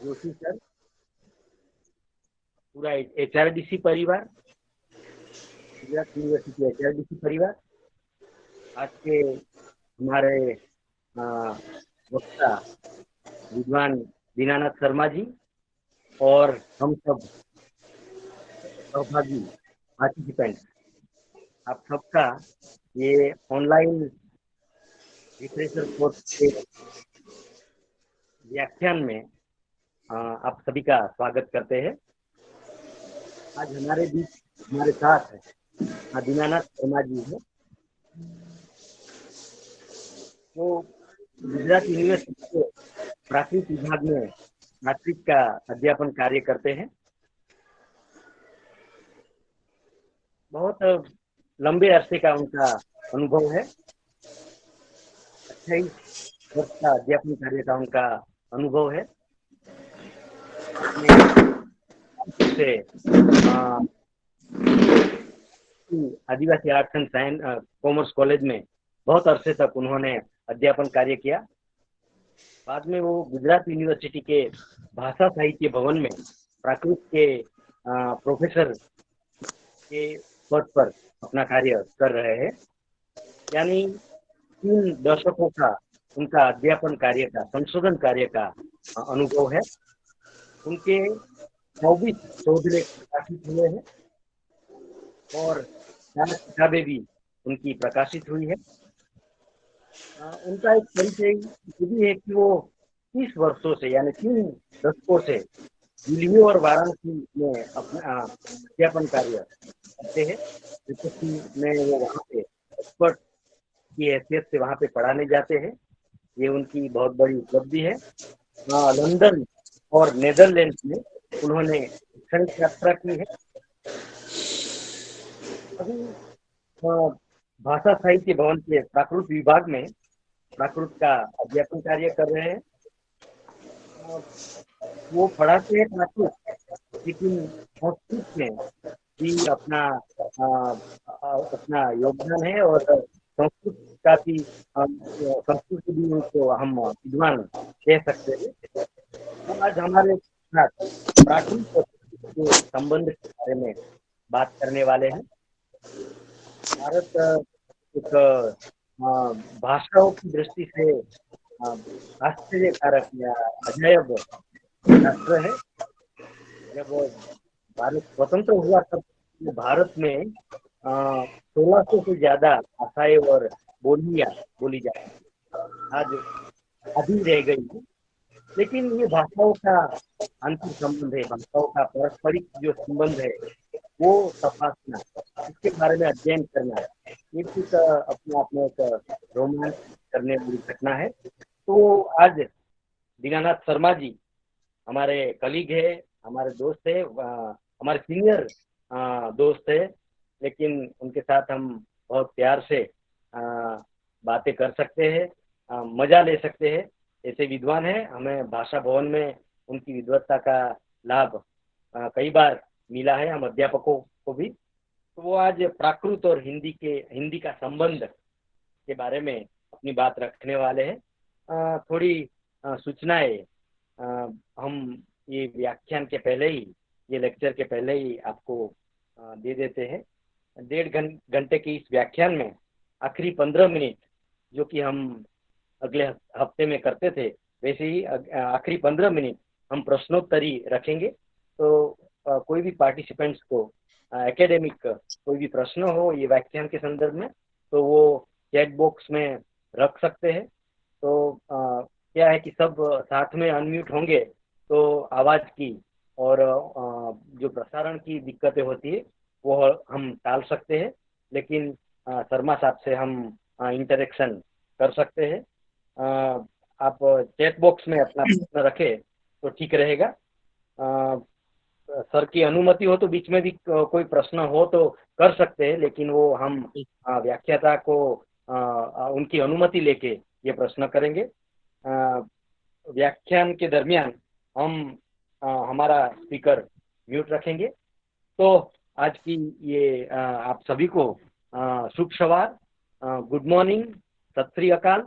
Joshi sir, पूरा HRDC परिवार, Gujarat university HRDC परिवार, आज के हमारे वक्ता विद्वान दीनानाथ शर्मा जी और हम सब सहभागी पार्टिसिपेंट, आप सबका ये ऑनलाइन रिफ्रेशर कोर्स के व्याख्यान में आप सभी का स्वागत करते हैं। आज हमारे बीच हमारे साथ है दीनानाथ शर्मा जी है, वो गुजरात यूनिवर्सिटी के प्राकृतिक विभाग में मैट्रिक का अध्यापन कार्य करते हैं। बहुत लंबे अरसे का उनका अनुभव है, 28 वर्ष का अध्यापन कार्य का उनका अनुभव है। से आदिवासी arts and science commerce college में बहुत अरसे तक उन्होंने अध्यापन कार्य किया। बाद में वो गुजरात यूनिवर्सिटी के भाषा साहित्य भवन में प्राकृत के प्रोफेसर के पद पर अपना कार्य कर रहे हैं। यानी 3 दशकों का उनका अध्यापन कार्य का, संशोधन कार्य का अनुभव है। उनके 24 शोध लेख प्रकाशित हुए हैं और 4 किताबें भी उनकी प्रकाशित हुई है। उनका एक परिचय ये भी है कि वो 30 वर्षों से यानी 3 दशकों से दिल्ली और वाराणसी में अपना अध्यापन कार्य करते हैं। में वो वहाँ पे एक्सपर्ट की हैसियत से वहाँ पे पढ़ाने जाते हैं। ये उनकी बहुत बड़ी उपलब्धि है। लंदन और नेदरलैंड्स में उन्होंने शैक्षणिक यात्रा की है। अभी भाषा साहित्य भवन के प्राकृत विभाग में प्राकृत का अध्यापन कार्य कर रहे हैं। वो पढ़ाते हैं प्राकृत, लेकिन संस्कृत में भी अपना योगदान है और संस्कृत का भी संस्कृत भी उनको हम विद्वान कह सकते हैं। वो आज हमारे साथ प्राकृत के संबंध के बारे में बात करने वाले हैं। भारत एक भाषाओं की दृष्टि से आश्चर्यकारक या अजैब राष्ट्र है। जब भारत स्वतंत्र हुआ तब भारत में 1600 से ज्यादा भाषाएं और बोलियां बोली जाती थी। आज आधी रह गई है, लेकिन ये भाषाओं का अंतर संबंध है, भाषाओं का पारस्परिक जो संबंध है वो तपासना, इसके बारे में अध्ययन करना, ये कुछ अपने आप में एक रोमांच करने वाली घटना है। तो आज दीनानाथ शर्मा जी हमारे कलीग है, हमारे दोस्त है, हमारे सीनियर दोस्त है, लेकिन उनके साथ हम बहुत प्यार से बातें कर सकते हैं, मजा ले सकते हैं। ऐसे विद्वान है, हमें भाषा भवन में उनकी विद्वत्ता का लाभ कई बार मिला है, हम अध्यापकों को भी। तो वो आज प्राकृत और हिंदी का संबंध के बारे में अपनी बात रखने वाले हैं। थोड़ी सूचनाएं हम ये व्याख्यान के पहले ही, ये लेक्चर के पहले ही आपको दे देते हैं। 1.5 घंटे के इस व्याख्यान में आखिरी 15 मिनट जो कि हम अगले हफ्ते में करते थे, वैसे ही आखिरी 15 मिनट हम प्रश्नोत्तरी रखेंगे। तो कोई भी पार्टिसिपेंट्स को एकेडमिक कोई भी प्रश्न हो ये व्याख्यान के संदर्भ में, तो वो चैट बॉक्स में रख सकते हैं। तो क्या है कि सब साथ में अनम्यूट होंगे तो आवाज़ की और जो प्रसारण की दिक्कतें होती है वो हम टाल सकते हैं, लेकिन शर्मा साहब से हम इंटरेक्शन कर सकते हैं। आप चैट बॉक्स में अपना प्रश्न रखें तो ठीक रहेगा। सर की अनुमति हो तो बीच में भी कोई प्रश्न हो तो कर सकते हैं, लेकिन वो हम व्याख्याता को उनकी अनुमति लेके ये प्रश्न करेंगे। व्याख्यान के दरमियान हम हमारा स्पीकर म्यूट रखेंगे। तो आज की ये आप सभी को शुभ सवार, गुड मॉर्निंग, सत श्री अकाल,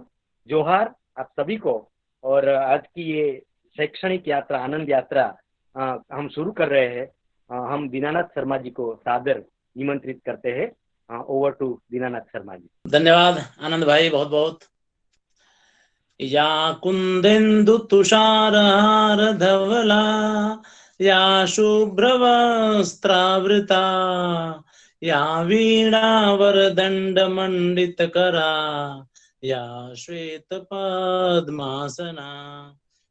जोहार आप सभी को। और आज की ये शैक्षणिक यात्रा, आनंद यात्रा हम शुरू कर रहे हैं। हम दीनानाथ शर्मा जी को सादर निमंत्रित करते हैं। Over to Dinanath Sharma ji. धन्यवाद आनंद भाई, बहुत बहुत। या कुंदेन्दु तुषारहार धवला, या शुभ्रवस्त्रावृता, या वीणावरदंड मंडितकरा, या श्वेत पद्मासना,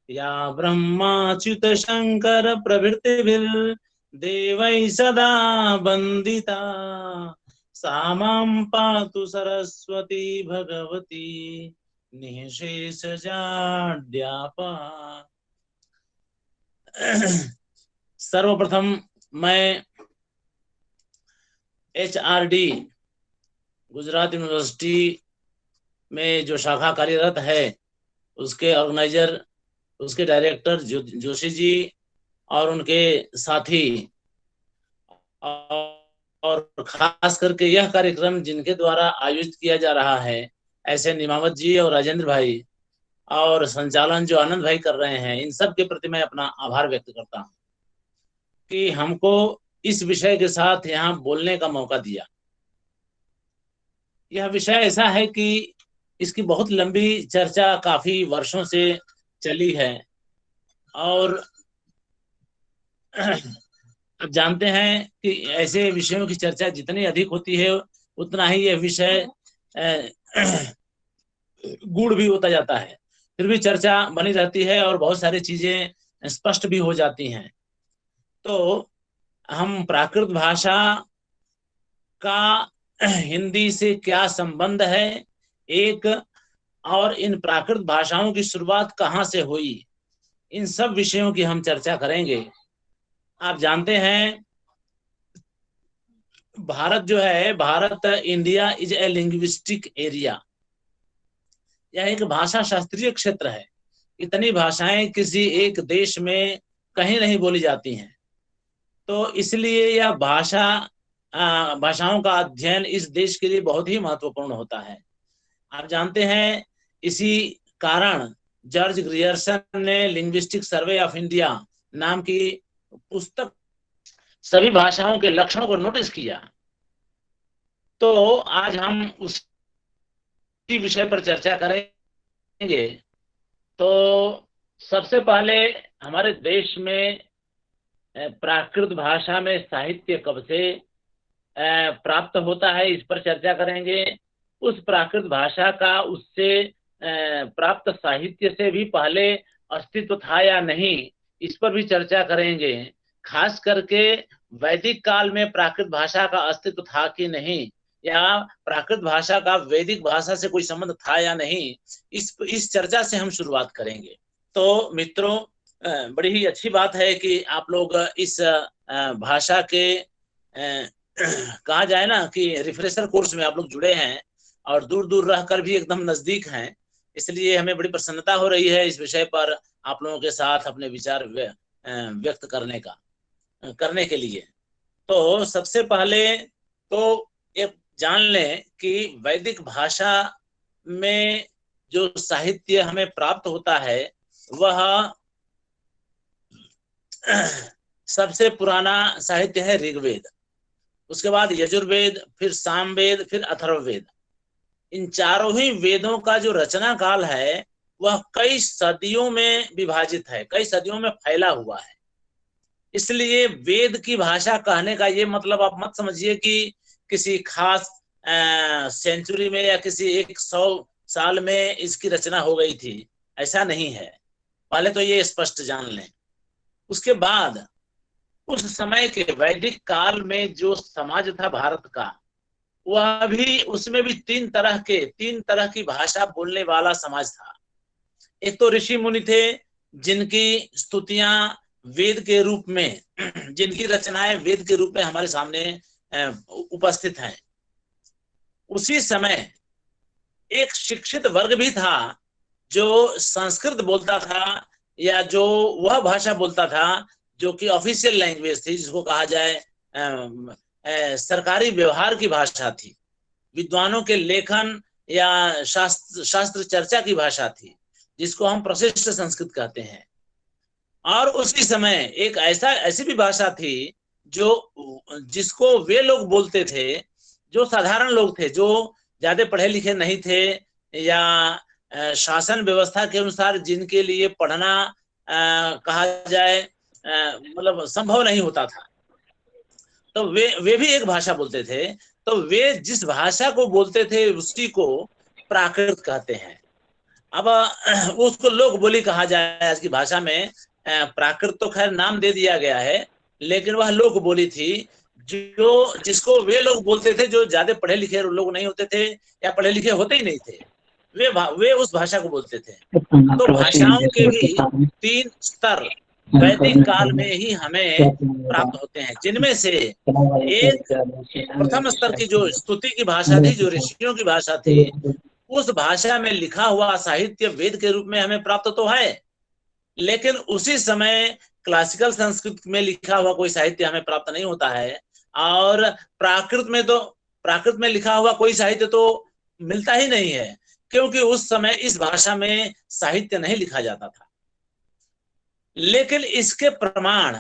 या ब्रह्माच्युत शंकर प्रभृतिभिर् देवैः सदा वन्दिता, सा मां पातु सरस्वती भगवती निःशेष जाड्यापा। सर्वप्रथम मैं HRD गुजरात यूनिवर्सिटी में जो शाखा कार्यरत है उसके ऑर्गेनाइजर, उसके डायरेक्टर जोशी जी और उनके साथी, और खास करके यह कार्यक्रम जिनके द्वारा आयोजित किया जा रहा है ऐसे निमावत जी और राजेंद्र भाई, और संचालन जो आनंद भाई कर रहे हैं, इन सब के प्रति मैं अपना आभार व्यक्त करता हूं कि हमको इस विषय के साथ यहाँ बोलने का मौका दिया। यह विषय ऐसा है कि इसकी बहुत लंबी चर्चा काफी वर्षों से चली है, और अब जानते हैं कि ऐसे विषयों की चर्चा जितनी अधिक होती है उतना ही यह विषय गूढ़ भी होता जाता है। फिर भी चर्चा बनी रहती है और बहुत सारी चीजें स्पष्ट भी हो जाती हैं। तो हम प्राकृत भाषा का हिंदी से क्या संबंध है एक, और इन प्राकृत भाषाओं की शुरुआत कहाँ से हुई, इन सब विषयों की हम चर्चा करेंगे। आप जानते हैं भारत जो है, Bharat India is a linguistic area, यह एक भाषा शास्त्रीय क्षेत्र है। इतनी भाषाएं किसी एक देश में कहीं नहीं बोली जाती हैं, तो इसलिए यह भाषाओं का अध्ययन इस देश के लिए बहुत ही महत्वपूर्ण होता है। आप जानते हैं इसी कारण जॉर्ज ग्रियर्सन ने लिंग्विस्टिक सर्वे ऑफ इंडिया नाम की पुस्तक सभी भाषाओं के लक्षणों को नोटिस किया। तो आज हम उसी विषय पर चर्चा करेंगे। तो सबसे पहले हमारे देश में प्राकृत भाषा में साहित्य कब से प्राप्त होता है, इस पर चर्चा करेंगे। उस प्राकृत भाषा का उससे प्राप्त साहित्य से भी पहले अस्तित्व था या नहीं, इस पर भी चर्चा करेंगे। खास करके वैदिक काल में प्राकृत भाषा का अस्तित्व था कि नहीं, या प्राकृत भाषा का वैदिक भाषा से कोई संबंध था या नहीं, इस चर्चा से हम शुरुआत करेंगे। तो मित्रों, बड़ी ही अच्छी बात है कि आप लोग इस भाषा के कहा जाए ना कि रिफ्रेशर कोर्स में आप लोग जुड़े हैं और दूर दूर रहकर भी एकदम नजदीक हैं, इसलिए हमें बड़ी प्रसन्नता हो रही है इस विषय पर आप लोगों के साथ अपने विचार व्यक्त करने के लिए। तो सबसे पहले तो ये जान लें कि वैदिक भाषा में जो साहित्य हमें प्राप्त होता है वह सबसे पुराना साहित्य है ऋग्वेद, उसके बाद यजुर्वेद, फिर सामवेद, फिर अथर्ववेद। इन चारों ही वेदों का जो रचना काल है वह कई सदियों में विभाजित है, कई सदियों में फैला हुआ है। इसलिए वेद की भाषा कहने का ये मतलब आप मत समझिए कि किसी खास सेंचुरी में या किसी 100 साल में इसकी रचना हो गई थी, ऐसा नहीं है। पहले तो ये स्पष्ट जान लें। उसके बाद उस समय के वैदिक काल में जो समाज था भारत का, वह भी, उसमें भी तीन तरह की भाषा बोलने वाला समाज था। एक तो ऋषि मुनि थे जिनकी स्तुतियां वेद के रूप में, जिनकी रचनाएं वेद के रूप में हमारे सामने उपस्थित हैं। उसी समय एक शिक्षित वर्ग भी था जो संस्कृत बोलता था, या जो वह भाषा बोलता था जो कि ऑफिशियल लैंग्वेज थी, जिसको कहा जाए सरकारी व्यवहार की भाषा थी, विद्वानों के लेखन या शास्त्र चर्चा की भाषा थी, जिसको हम प्रशिष्ट संस्कृत कहते हैं। और उसी समय एक ऐसी भी भाषा थी जो जिसको वे लोग बोलते थे जो साधारण लोग थे, जो ज्यादा पढ़े लिखे नहीं थे, या शासन व्यवस्था के अनुसार जिनके लिए पढ़ना कहा जाए मतलब संभव नहीं होता था, तो वे भी एक भाषा बोलते थे। तो वे जिस भाषा को बोलते थे उसी को प्राकृत कहते हैं। अब उसको लोक बोली कहा जाए आज की भाषा में, प्राकृत तो खैर नाम दे दिया गया है, लेकिन वह लोक बोली थी जो जिसको वे लोग बोलते थे जो ज्यादा पढ़े लिखे लोग नहीं होते थे या पढ़े लिखे होते ही नहीं थे, वे उस भाषा को बोलते थे। तो भाषाओं के भी 3 स्तर वैदिक काल में ही हमें प्राप्त होते हैं, जिनमें से एक प्रथम स्तर की जो स्तुति की भाषा थी, जो ऋषियों की भाषा थी, उस भाषा में लिखा हुआ साहित्य वेद के रूप में हमें प्राप्त तो है, लेकिन उसी समय क्लासिकल संस्कृत में लिखा हुआ कोई साहित्य हमें प्राप्त नहीं होता है। और प्राकृत में लिखा हुआ कोई साहित्य तो मिलता ही नहीं है, क्योंकि उस समय इस भाषा में साहित्य नहीं लिखा जाता था। लेकिन इसके प्रमाण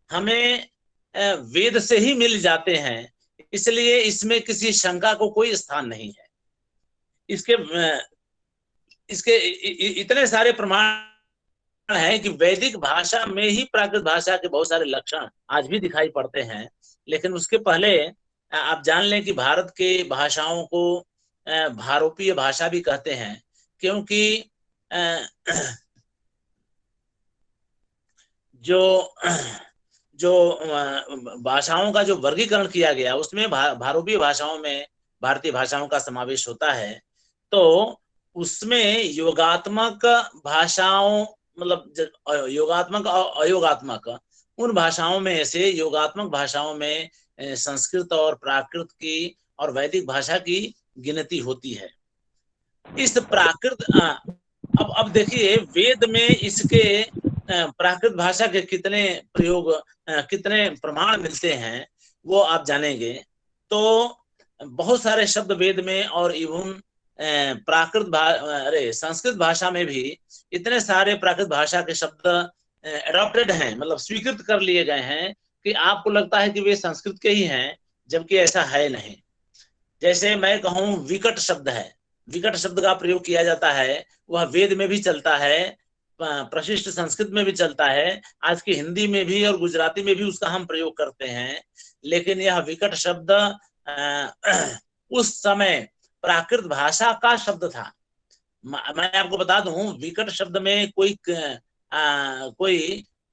हमें वेद से ही मिल जाते हैं, इसलिए इसमें किसी शंका को कोई स्थान नहीं है। इसके इतने सारे प्रमाण हैं कि वैदिक भाषा में ही प्राकृत भाषा के बहुत सारे लक्षण आज भी दिखाई पड़ते हैं। लेकिन उसके पहले आप जान लें कि भारत के भाषाओं को भारोपीय भाषा भी कहते हैं, क्योंकि जो भाषाओं का जो वर्गीकरण किया गया उसमें भारोपीय भाषाओं में भारतीय भाषाओं का समावेश होता है। तो उसमें योगात्मक भाषाओं, मतलब योगात्मक और अयोगात्मक, उन भाषाओं में से योगात्मक भाषाओं में संस्कृत और प्राकृत की और वैदिक भाषा की गिनती होती है। इस प्राकृत अब देखिए वेद में इसके प्राकृत भाषा के कितने प्रयोग, कितने प्रमाण मिलते हैं वो आप जानेंगे। तो बहुत सारे शब्द वेद में और इवन संस्कृत भाषा में भी इतने सारे प्राकृत भाषा के शब्द एडॉप्टेड हैं, मतलब स्वीकृत कर लिए गए हैं कि आपको लगता है कि वे संस्कृत के ही हैं, जबकि ऐसा है नहीं। जैसे मैं कहूँ विकट शब्द है, विकट शब्द का प्रयोग किया जाता है, वह वेद में भी चलता है, प्रशिष्ट संस्कृत में भी चलता है, आज की हिंदी में भी और गुजराती में भी उसका हम प्रयोग करते हैं। लेकिन यह विकट शब्द उस समय प्राकृत भाषा का शब्द था। मैं आपको बता दूं, विकट शब्द में कोई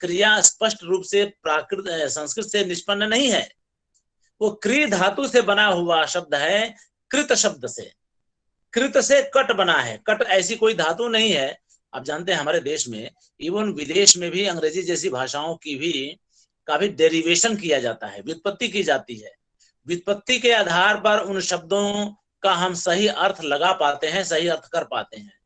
क्रिया स्पष्ट रूप से प्राकृत संस्कृत से निष्पन्न नहीं है। वो क्री धातु से बना हुआ शब्द है, कृत शब्द से, कृत से कट बना है। कट ऐसी कोई धातु नहीं है। आप जानते हैं हमारे देश में, इवन विदेश में भी अंग्रेजी जैसी भाषाओं की भी काफी डेरिवेशन किया जाता है, व्युत्पत्ति की जाती है। व्युत्पत्ति के आधार पर उन शब्दों का हम सही अर्थ लगा पाते हैं, सही अर्थ कर पाते हैं।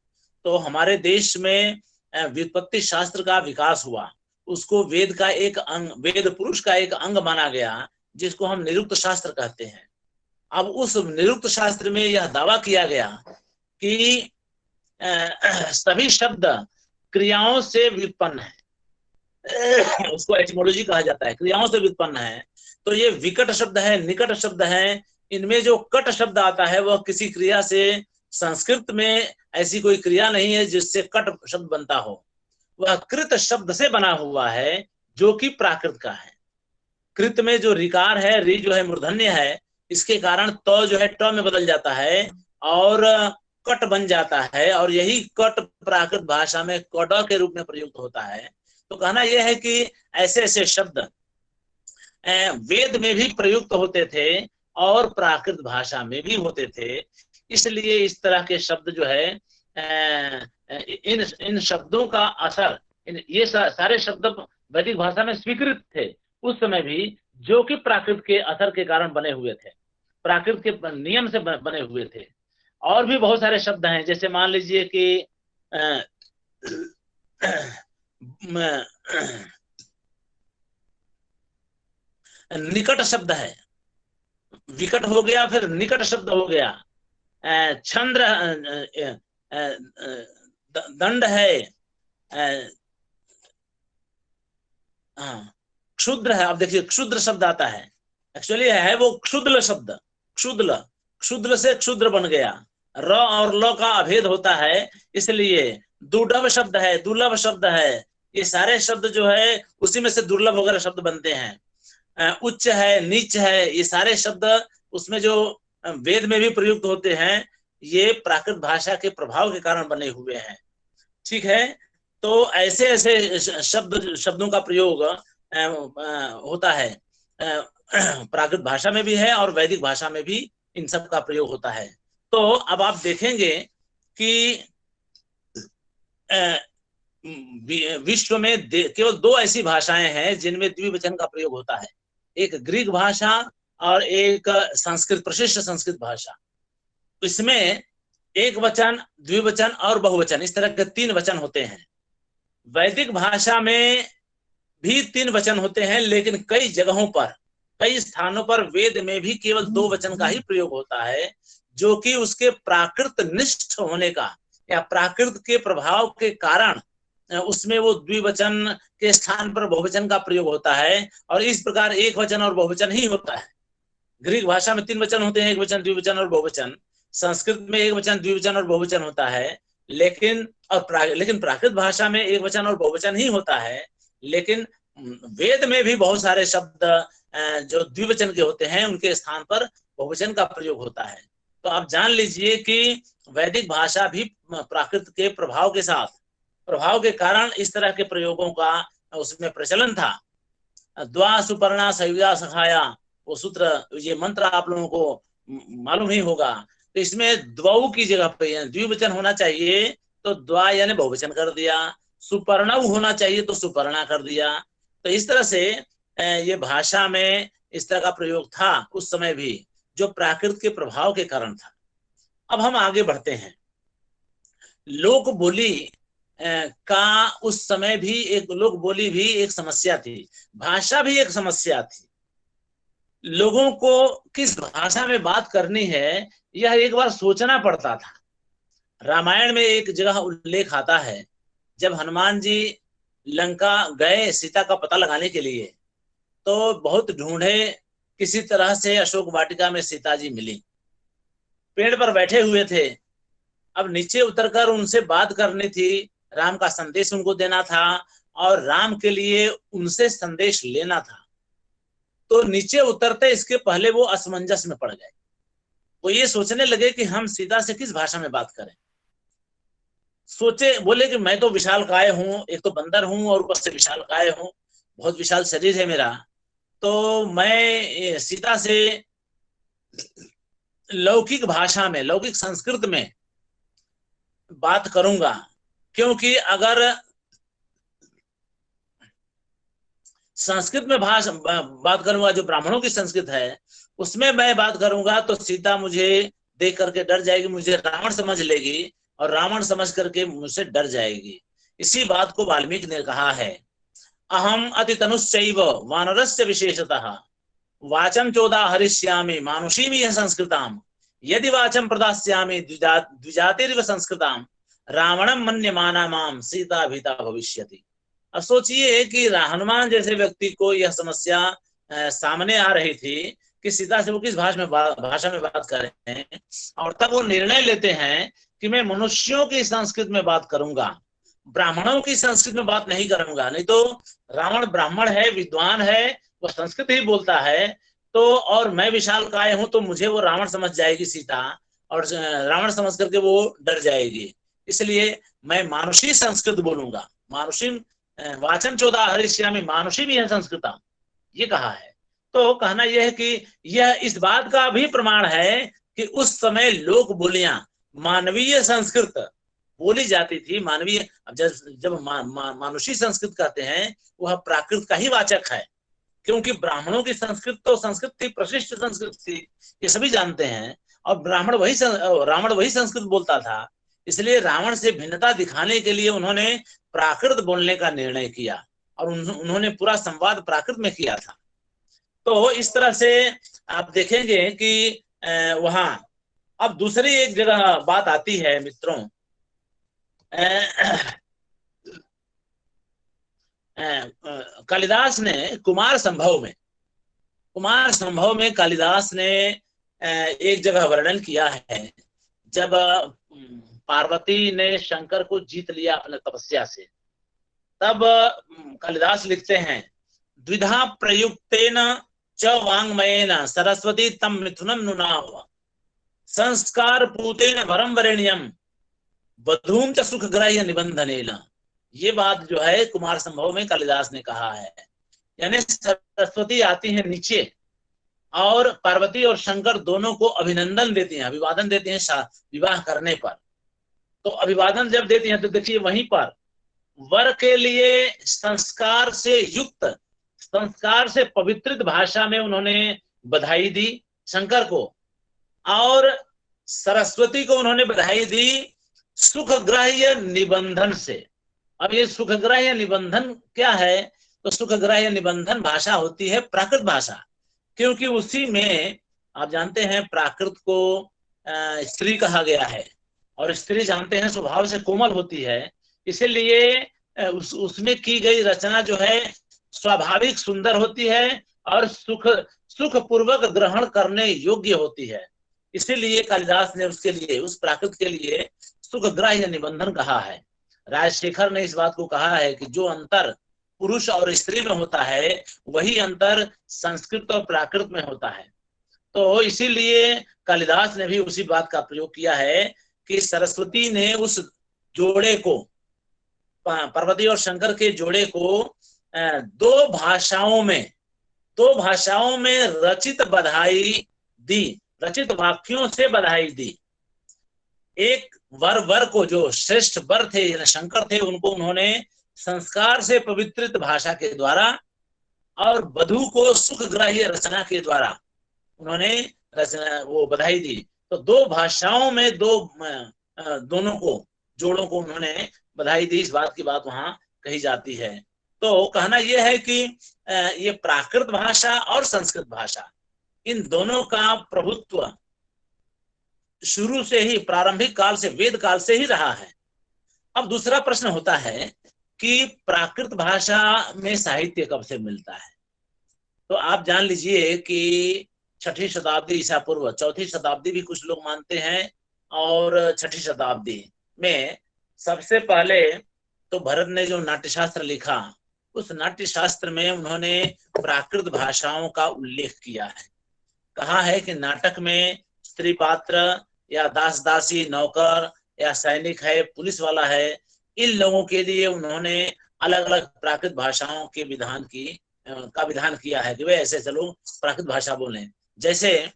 तो हमारे देश में व्युत्पत्ति शास्त्र का विकास हुआ, उसको वेद का एक अंग, वेद पुरुष का एक अंग माना गया, जिसको हम निरुक्त शास्त्र कहते हैं। अब उस निरुक्त शास्त्र में यह दावा किया गया कि सभी शब्द क्रियाओं से व्युत्पन्न है, उसको एटिमोलॉजी कहा जाता है, क्रियाओं से व्युत्पन्न है। तो ये विकट शब्द है, निकट शब्द है, इनमें जो कट शब्द आता है वह किसी क्रिया से, संस्कृत में ऐसी कोई क्रिया नहीं है जिससे कट शब्द बनता हो, वह कृत शब्द से बना हुआ है, जो कि प्राकृत का है। कृत में जो रिकार है, री जो है मूर्धन्य है, इसके कारण तो जो है ट में बदल जाता है और कट बन जाता है, और यही कट प्राकृत भाषा में कड के रूप में प्रयुक्त होता है। तो कहना यह है कि ऐसे ऐसे शब्द वेद में भी प्रयुक्त होते थे और प्राकृत भाषा में भी होते थे। इसलिए इस तरह के शब्द जो है, इन शब्दों का असर, ये सारे शब्द वैदिक भाषा में स्वीकृत थे उस समय भी, जो कि प्राकृत के असर के कारण बने हुए थे, प्राकृत के नियम से बने हुए थे। और भी बहुत सारे शब्द हैं, जैसे मान लीजिए कि निकट शब्द है, विकट हो गया, फिर निकट शब्द हो गया। छंद्र, दंड है, हाँ, क्षुद्र है। अब देखिए क्षुद्र शब्द आता है, एक्चुअली है वो क्षुद्र शब्द, क्षुद्र, क्षुद्र से क्षुद्र बन गया, र और ल का अभेद होता है, इसलिए दुर्लभ शब्द है, दुर्लभ शब्द है। ये सारे शब्द जो है उसी में से दुर्लभ वगैरह शब्द बनते हैं। उच्च है, नीच है, ये सारे शब्द उसमें जो वेद में भी प्रयुक्त होते हैं, ये प्राकृत भाषा के प्रभाव के कारण बने हुए हैं। ठीक है, तो ऐसे ऐसे शब्दों का प्रयोग होता है, प्राकृत भाषा में भी है और वैदिक भाषा में भी इन सब का प्रयोग होता है। तो अब आप देखेंगे कि विश्व में केवल दो ऐसी भाषाएं हैं जिनमें द्विवचन का प्रयोग होता है, एक ग्रीक भाषा और एक संस्कृत, प्रशिष्ट संस्कृत भाषा। इसमें एक वचन, द्विवचन और बहुवचन, इस तरह के 3 वचन होते हैं। वैदिक भाषा में भी 3 वचन होते हैं, लेकिन कई जगहों पर, कई स्थानों पर वेद में भी केवल 2 वचन का ही प्रयोग होता है, जो कि उसके प्राकृत निष्ठ होने का या प्राकृत के प्रभाव के कारण उसमें वो द्विवचन के स्थान पर बहुवचन का प्रयोग होता है। और इस प्रकार एक वचन और बहुवचन ही होता है। ग्रीक भाषा में 3 वचन होते हैं, एक वचन, द्विवचन और बहुवचन। संस्कृत में एक वचन, द्विवचन और बहुवचन होता है, लेकिन प्राकृत भाषा में एक वचन और बहुवचन ही होता है। लेकिन वेद में भी बहुत सारे शब्द जो द्विवचन के होते हैं, उनके स्थान पर बहुवचन का प्रयोग होता है। तो आप जान लीजिए कि वैदिक भाषा भी प्राकृत के प्रभाव के साथ, प्रभाव के कारण इस तरह के प्रयोगों का उसमें प्रचलन था। द्वा सुपर्णा सयुजा सखाया, वो सूत्र, ये मंत्र आप लोगों को मालूम ही होगा। तो इसमें द्वौ की जगह पे द्विवचन होना चाहिए तो द्वा यानी बहुवचन कर दिया, सुपर्णव होना चाहिए तो सुपर्णा कर दिया। तो इस तरह से ये भाषा में इस तरह का प्रयोग था उस समय भी, जो प्राकृत के प्रभाव के कारण था। अब हम आगे बढ़ते हैं। लोक बोली का उस समय भी एक, लोक बोली भी एक समस्या थी, भाषा भी एक समस्या थी। लोगों को किस भाषा में बात करनी है यह एक बार सोचना पड़ता था। रामायण में एक जगह उल्लेख आता है, जब हनुमान जी लंका गए सीता का पता लगाने के लिए, तो बहुत ढूंढे, किसी तरह से अशोक वाटिका में सीता जी मिली। पेड़ पर बैठे हुए थे, अब नीचे उतरकर उनसे बात करनी थी, राम का संदेश उनको देना था और राम के लिए उनसे संदेश लेना था। तो नीचे उतरते इसके पहले वो असमंजस में पड़ गए। वो ये सोचने लगे कि हम सीता से किस भाषा में बात करें। सोचे, बोले कि मैं तो विशाल काय हूं, एक तो बंदर हूं और ऊपर से विशाल काय हूं, बहुत विशाल शरीर है मेरा, तो मैं सीता से लौकिक भाषा में, लौकिक संस्कृत में बात करूंगा। क्योंकि अगर संस्कृत में बात करूंगा, जो ब्राह्मणों की संस्कृत है, उसमें मैं बात करूंगा तो सीता मुझे देख करके डर जाएगी, मुझे रावण समझ लेगी और रावण समझ करके मुझसे डर जाएगी। इसी बात को वाल्मीकि ने कहा है, अहम अति तनुश्चैव वानरस्य विशेषतः वाचम चोदा हरिष्यामि मानुषीम यह संस्कृताम यदि वाचम प्रदास्यामि द्विजातिरिव संस्कृताम रावणम मन्यमाना माम सीता भीता भविष्यति। अब सोचिए कि हनुमान जैसे व्यक्ति को यह समस्या सामने आ रही थी कि सीता से वो किस भाषा में बात कर रहे हैं, और तब वो निर्णय लेते हैं कि मैं मनुष्यों की संस्कृत में बात करूंगा, ब्राह्मणों की संस्कृत में बात नहीं करूंगा। नहीं तो रावण ब्राह्मण है, विद्वान है, वो संस्कृत ही बोलता है, तो और मैं विशाल काय हूं, तो मुझे वो रावण समझ जाएगी सीता, और रावण समझ करके वो डर जाएगी। इसलिए मैं मानुषी संस्कृत बोलूंगा, मानुषी वाचन चोदा हरिष्यामि मानुषी भी है संस्कृता, ये कहा है। तो कहना यह है कि यह इस बात का भी प्रमाण है कि उस समय लोक बोलियां, मानवीय संस्कृत बोली जाती थी। मानवीय, जब मानुषी संस्कृत कहते हैं वह प्राकृत का ही वाचक है, क्योंकि ब्राह्मणों की संस्कृत तो संस्कृत थी, प्रशिष्ट संस्कृत थी, ये सभी जानते हैं, और रावण वही संस्कृत बोलता था। इसलिए रावण से भिन्नता दिखाने के लिए उन्होंने प्राकृत बोलने का निर्णय किया और उन्होंने पूरा संवाद प्राकृत में किया था। तो इस तरह से आप देखेंगे कि वहां अब दूसरी एक जगह बात आती है मित्रों, कालिदास ने कुमार संभव में कालिदास ने एक जगह वर्णन किया है, जब पार्वती ने शंकर को जीत लिया अपने तपस्या से, तब कालिदास लिखते हैं, द्विधा प्रयुक्तेन च वाङ्मयेन सरस्वती तम मिथुनम नुनाव संस्कार पूतेन वरम वरेण्यम वधूम च सुख ग्राह्य निबंधनेन। ये बात जो है कुमार संभव में कालिदास ने कहा है, यानी सरस्वती आती है नीचे और पार्वती और शंकर दोनों को अभिनंदन देती हैं, अभिवादन देते हैं विवाह करने पर। तो अभिवादन जब देती हैं तो देखिए वहीं पर वर के लिए संस्कार से युक्त, संस्कार से पवित्रित भाषा में उन्होंने बधाई दी शंकर को, और सरस्वती को उन्होंने बधाई दी सुखग्राह्य निबंधन से। अब ये सुखग्राह्य निबंधन क्या है? तो सुखग्राह्य निबंधन भाषा होती है प्राकृत भाषा, क्योंकि उसी में आप जानते हैं प्राकृत को स्त्री कहा गया है, और स्त्री जानते हैं स्वभाव से कोमल होती है, इसीलिए उसमें की गई रचना जो है स्वाभाविक सुंदर होती है और सुख पूर्वक ग्रहण करने योग्य होती है। इसीलिए कालिदास ने उसके लिए, उस प्राकृत के लिए सुखग्राह्य निबंधन कहा है। राजशेखर ने इस बात को कहा है कि जो अंतर पुरुष और स्त्री में होता है वही अंतर संस्कृत और प्राकृत में होता है। तो इसीलिए कालिदास ने भी उसी बात का प्रयोग किया है कि सरस्वती ने उस जोड़े को, पार्वती और शंकर के जोड़े को दो भाषाओं में रचित बधाई दी, रचित वाक्यों से बधाई दी। एक वर को, जो श्रेष्ठ वर थे, शंकर थे, उनको उन्होंने संस्कार से पवित्रित भाषा के द्वारा, और वधू को सुखग्राह्य रचना के द्वारा उन्होंने वो बधाई दी। तो दो भाषाओं में दोनों को, जोड़ों को उन्होंने बधाई दी। इस बात की बात वहां कही जाती है। तो कहना यह है कि ये प्राकृत भाषा और संस्कृत भाषा, इन दोनों का प्रभुत्व शुरू से ही, प्रारंभिक काल से, वेद काल से ही रहा है। अब दूसरा प्रश्न होता है कि प्राकृत भाषा में साहित्य कब से मिलता है? तो आप जान लीजिए कि 6ठी शताब्दी ईसा पूर्व, 4ठी शताब्दी भी कुछ लोग मानते हैं, और 6ठी शताब्दी में सबसे पहले तो भरत ने जो नाट्यशास्त्र लिखा, उस नाट्यशास्त्र में उन्होंने प्राकृत भाषाओं का उल्लेख किया है। कहा है कि नाटक में स्त्री पात्र या दास दासी, नौकर या सैनिक है, पुलिस वाला है, इन लोगों के लिए उन्होंने अलग अलग प्राकृत भाषाओं के विधान किया है कि वे ऐसे चलो प्राकृत भाषा बोलें। जैसे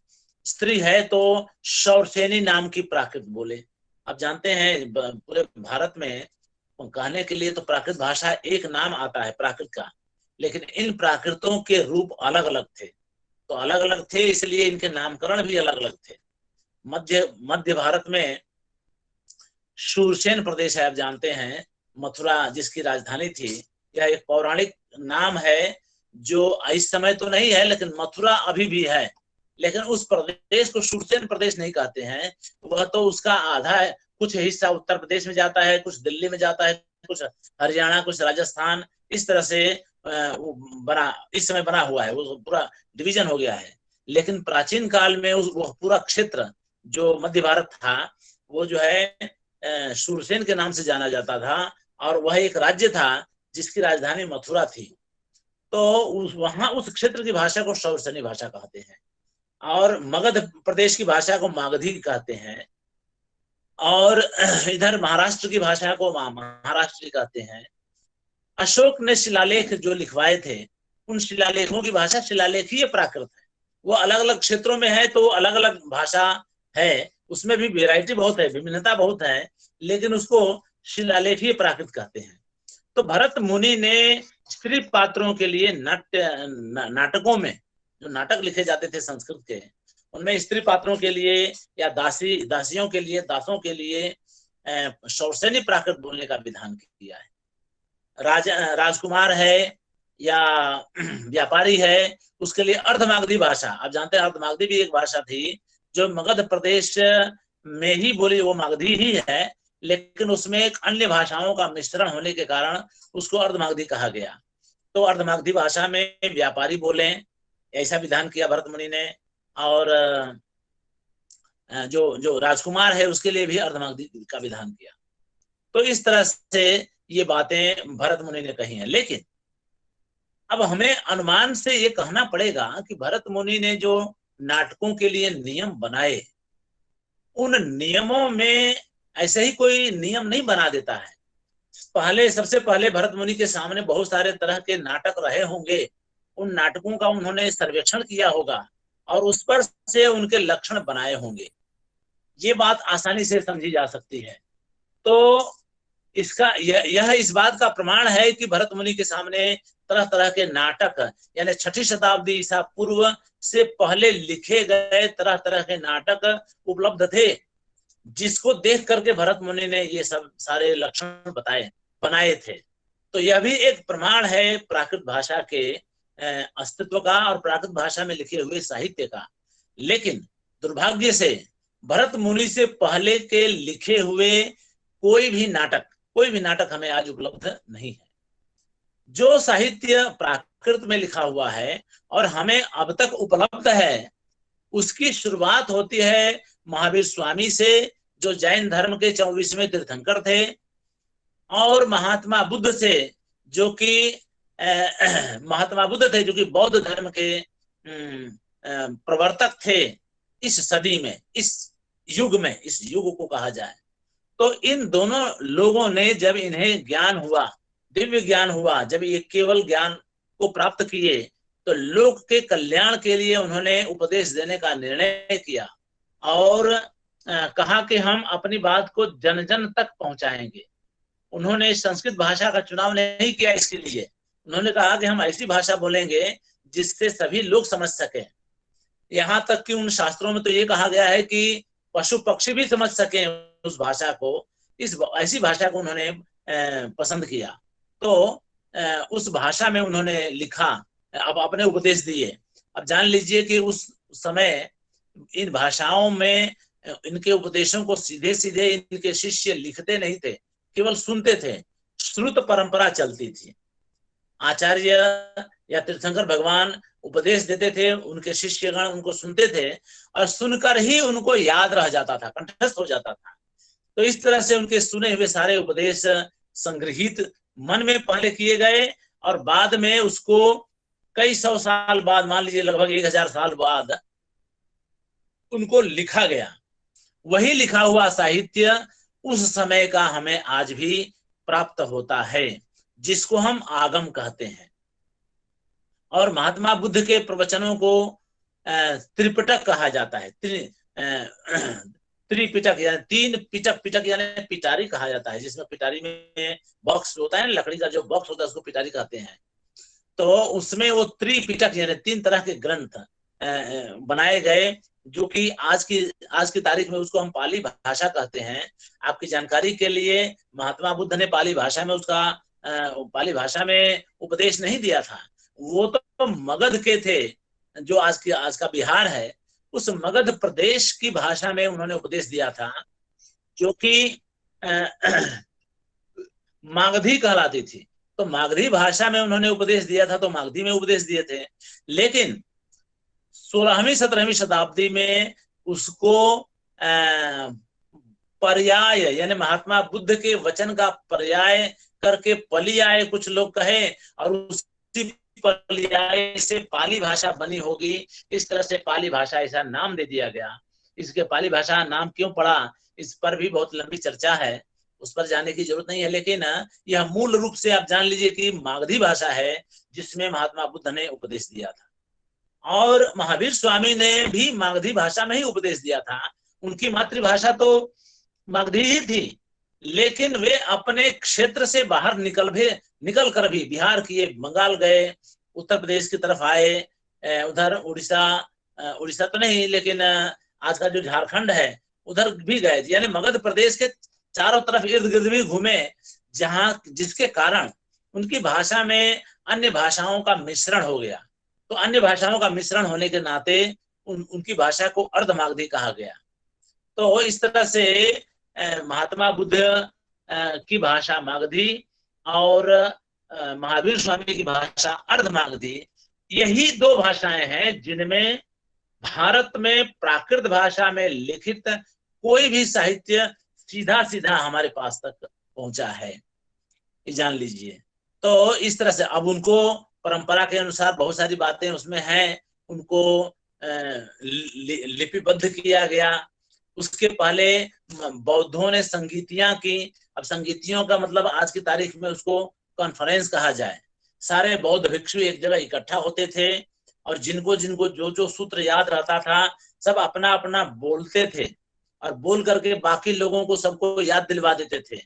स्त्री है तो शौरसेनी नाम की प्राकृत बोले। अब जानते हैं पूरे भारत में कहने के लिए तो प्राकृत भाषा एक नाम आता है प्राकृत का, लेकिन इन प्राकृतों के रूप अलग अलग थे। तो अलग अलग थे इसलिए इनके नामकरण भी अलग अलग थे। मध्य भारत में शूरसेन प्रदेश है, आप जानते हैं, मथुरा जिसकी राजधानी थी, यह एक पौराणिक नाम है जो इस समय तो नहीं है, लेकिन मथुरा अभी भी है। लेकिन उस प्रदेश को शूरसेन प्रदेश नहीं कहते हैं, वह तो उसका आधा है, कुछ हिस्सा उत्तर प्रदेश में जाता है, कुछ दिल्ली में जाता है, कुछ हरियाणा, कुछ राजस्थान, इस तरह से इस समय बना हुआ है, वो पूरा डिवीजन हो गया है। लेकिन प्राचीन काल में वह पूरा क्षेत्र जो मध्य भारत था वो जो है शूरसेन के नाम से जाना जाता था, और वह एक राज्य था जिसकी राजधानी मथुरा थी। तो वहां उस क्षेत्र की भाषा को शौरसेनी भाषा कहते हैं, और मगध प्रदेश की भाषा को मागधी कहते हैं, और इधर महाराष्ट्र की भाषा को महाराष्ट्री कहते हैं। अशोक ने शिलालेख जो लिखवाए थे, उन शिलालेखों की भाषा शिलालेखीय प्राकृत है। वो अलग अलग क्षेत्रों में है तो अलग अलग भाषा है, उसमें भी वैरायटी बहुत है, विभिन्नता बहुत है, लेकिन उसको शिलालेखीय प्राकृत कहते हैं। तो भरत मुनि ने स्त्री पात्रों के लिए नाटकों में जो नाटक लिखे जाते थे संस्कृत के, उनमें स्त्री पात्रों के लिए या दासियों के लिए, दासों के लिए शौरसेनी प्राकृत बोलने का विधान किया है। राजकुमार है या व्यापारी है, उसके लिए अर्धमागधी भाषा, आप जानते हैं अर्धमागधी भी एक भाषा थी जो मगध प्रदेश में ही बोली, वो मागधी ही है, लेकिन उसमें एक अन्य भाषाओं का मिश्रण होने के कारण उसको अर्धमागधी कहा गया। तो अर्धमागधी भाषा में व्यापारी बोले, ऐसा विधान किया भरत मुनि ने। और जो जो राजकुमार है उसके लिए भी अर्धमागधी का विधान किया। तो इस तरह से ये बातें भरत मुनि ने कही हैं। लेकिन अब हमें अनुमान से ये कहना पड़ेगा कि भरत मुनि ने जो नाटकों के लिए नियम बनाए, उन नियमों में ऐसे ही कोई नियम नहीं बना देता है। सबसे पहले भरत मुनि के सामने बहुत सारे तरह के नाटक रहे होंगे, उन नाटकों का उन्होंने सर्वेक्षण किया होगा और उस पर से उनके लक्षण बनाए होंगे। ये बात आसानी से समझी जा सकती है। तो इसका यह इस बात का प्रमाण है कि भरत मुनि के सामने तरह तरह के नाटक, यानी 6ठी शताब्दी ईसा पूर्व से पहले लिखे गए तरह तरह के नाटक उपलब्ध थे, जिसको देख करके भरत मुनि ने ये सब सारे लक्षण बनाए थे। तो यह भी एक प्रमाण है प्राकृत भाषा के अस्तित्व का और प्राकृत भाषा में लिखे हुए साहित्य का। लेकिन दुर्भाग्य से भरत मुनि से पहले के लिखे हुए कोई भी नाटक हमें आज उपलब्ध नहीं है। जो साहित्य प्राकृत में लिखा हुआ है और हमें अब तक उपलब्ध है, उसकी शुरुआत होती है महावीर स्वामी से, जो जैन धर्म के 24वें तीर्थंकर थे, और महात्मा बुद्ध से, जो कि बौद्ध धर्म के प्रवर्तक थे इस सदी में, इस युग को कहा जाए। तो इन दोनों लोगों ने जब इन्हें ज्ञान हुआ, दिव्य ज्ञान हुआ, जब ये केवल ज्ञान को प्राप्त किए, तो लोक के कल्याण के लिए उन्होंने उपदेश देने का निर्णय किया और कहा कि हम अपनी बात को जन जन तक पहुंचाएंगे। उन्होंने संस्कृत भाषा का चुनाव नहीं किया इसके लिए। उन्होंने कहा कि हम ऐसी भाषा बोलेंगे जिससे सभी लोग समझ सके। यहाँ तक कि उन शास्त्रों में तो ये कहा गया है कि पशु पक्षी भी समझ सके उस भाषा को। ऐसी भाषा को उन्होंने पसंद किया। तो उस भाषा में उन्होंने लिखा, अब अपने उपदेश दिए। अब जान लीजिए कि उस समय इन भाषाओं में इनके उपदेशों को सीधे सीधे इनके शिष्य लिखते नहीं थे, केवल सुनते थे। श्रुत परंपरा चलती थी। आचार्य या तीर्थंकर भगवान उपदेश देते थे, उनके शिष्यगण उनको सुनते थे और सुनकर ही उनको याद रह जाता था, कंठस्थ हो जाता था। तो इस तरह से उनके सुने हुए सारे उपदेश संग्रहित मन में पहले किए गए और बाद में उसको कई सौ साल बाद, मान लीजिए लगभग 1000 साल बाद, उनको लिखा गया। वही लिखा हुआ साहित्य उस समय का हमें आज भी प्राप्त होता है, जिसको हम आगम कहते हैं। और महात्मा बुद्ध के प्रवचनों को त्रिपिटक कहा जाता है। त्रिपिटक यानी 3 पिटक यानी पिटारी कहा जाता है, जिसमें पिटारी में बॉक्स होता है, लकड़ी का जो बॉक्स होता है उसको पिटारी कहते हैं। तो उसमें वो त्रिपिटक यानी 3 तरह के ग्रंथ बनाए गए, जो कि आज की तारीख में उसको हम पाली भाषा कहते हैं। आपकी जानकारी के लिए, महात्मा बुद्ध ने पाली भाषा में उपदेश नहीं दिया था। वो तो मगध के थे, जो आज का बिहार है, उस मगध प्रदेश की भाषा में उन्होंने उपदेश दिया था, जो कि मागधी कहलाती थी। तो मागधी भाषा में उन्होंने उपदेश दिया था, तो मागधी में उपदेश दिए थे। लेकिन 16वीं 17वीं शताब्दी में उसको पर्याय यानी महात्मा बुद्ध के वचन का पर्याय करके पर्याय कुछ लोग कहे, और उसी पर्याय से पाली भाषा बनी होगी। इस तरह से पाली भाषा ऐसा नाम दे दिया गया। इसके पाली भाषा नाम क्यों पड़ा, इस पर भी बहुत लंबी चर्चा है, उस पर जाने की जरूरत नहीं है। लेकिन यह मूल रूप से आप जान लीजिए कि मागधी भाषा है, जिसमें महात्मा बुद्ध ने उपदेश दिया था। और महावीर स्वामी ने भी मागधी भाषा में ही उपदेश दिया था। उनकी मातृभाषा तो मागधी ही थी, लेकिन वे अपने क्षेत्र से बाहर निकल कर भी बिहार किए, बंगाल गए, उत्तर प्रदेश की तरफ आए, उधर उड़ीसा तो नहीं, लेकिन आज का जो झारखंड है उधर भी गए। यानी मगध प्रदेश के चारों तरफ इर्द गिर्द भी घूमे, जिसके कारण उनकी भाषा में अन्य भाषाओं का मिश्रण हो गया। तो अन्य भाषाओं का मिश्रण होने के नाते उनकी भाषा को अर्धमागधी कहा गया। तो इस तरह से महात्मा बुद्ध की भाषा मागधी और महावीर स्वामी की भाषा अर्धमागधी, यही दो भाषाएं हैं जिनमें भारत में प्राकृत भाषा में लिखित कोई भी साहित्य सीधा सीधा हमारे पास तक पहुंचा है, ये जान लीजिए। तो इस तरह से अब उनको परंपरा के अनुसार बहुत सारी बातें उसमें हैं, उनको लिपिबद्ध किया गया। उसके पहले बौद्धों ने संगीतियां की। अब संगीतियों का मतलब आज की तारीख में उसको कॉन्फ्रेंस कहा जाए। सारे बौद्ध भिक्षु एक जगह इकट्ठा होते थे और जिनको जिनको जो जो सूत्र याद रहता था सब अपना अपना बोलते थे और बोल करके बाकी लोगों को सबको याद दिलवा देते थे।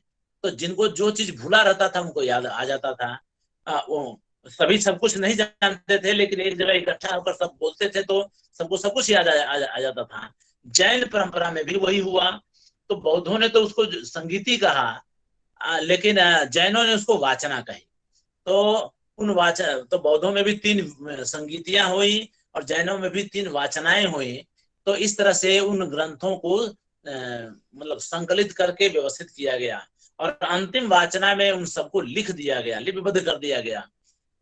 तो जिनको जो चीज भूला रहता था उनको याद आ जाता था। वो सभी सब कुछ नहीं जानते थे, लेकिन एक जगह इकट्ठा होकर सब बोलते थे तो सबको सब कुछ याद आ जाता था। जैन परंपरा में भी वही हुआ। तो बौद्धों ने तो उसको संगीति कहा, लेकिन जैनों ने उसको वाचना कही। तो उन वाचन तो बौद्धों में भी 3 संगीतियां हुई और जैनों में भी 3 वाचनाएं हुई। तो इस तरह से उन ग्रंथों को मतलब संकलित करके व्यवस्थित किया गया और अंतिम वाचना में उन सबको लिख दिया गया, लिपिबद्ध कर दिया गया।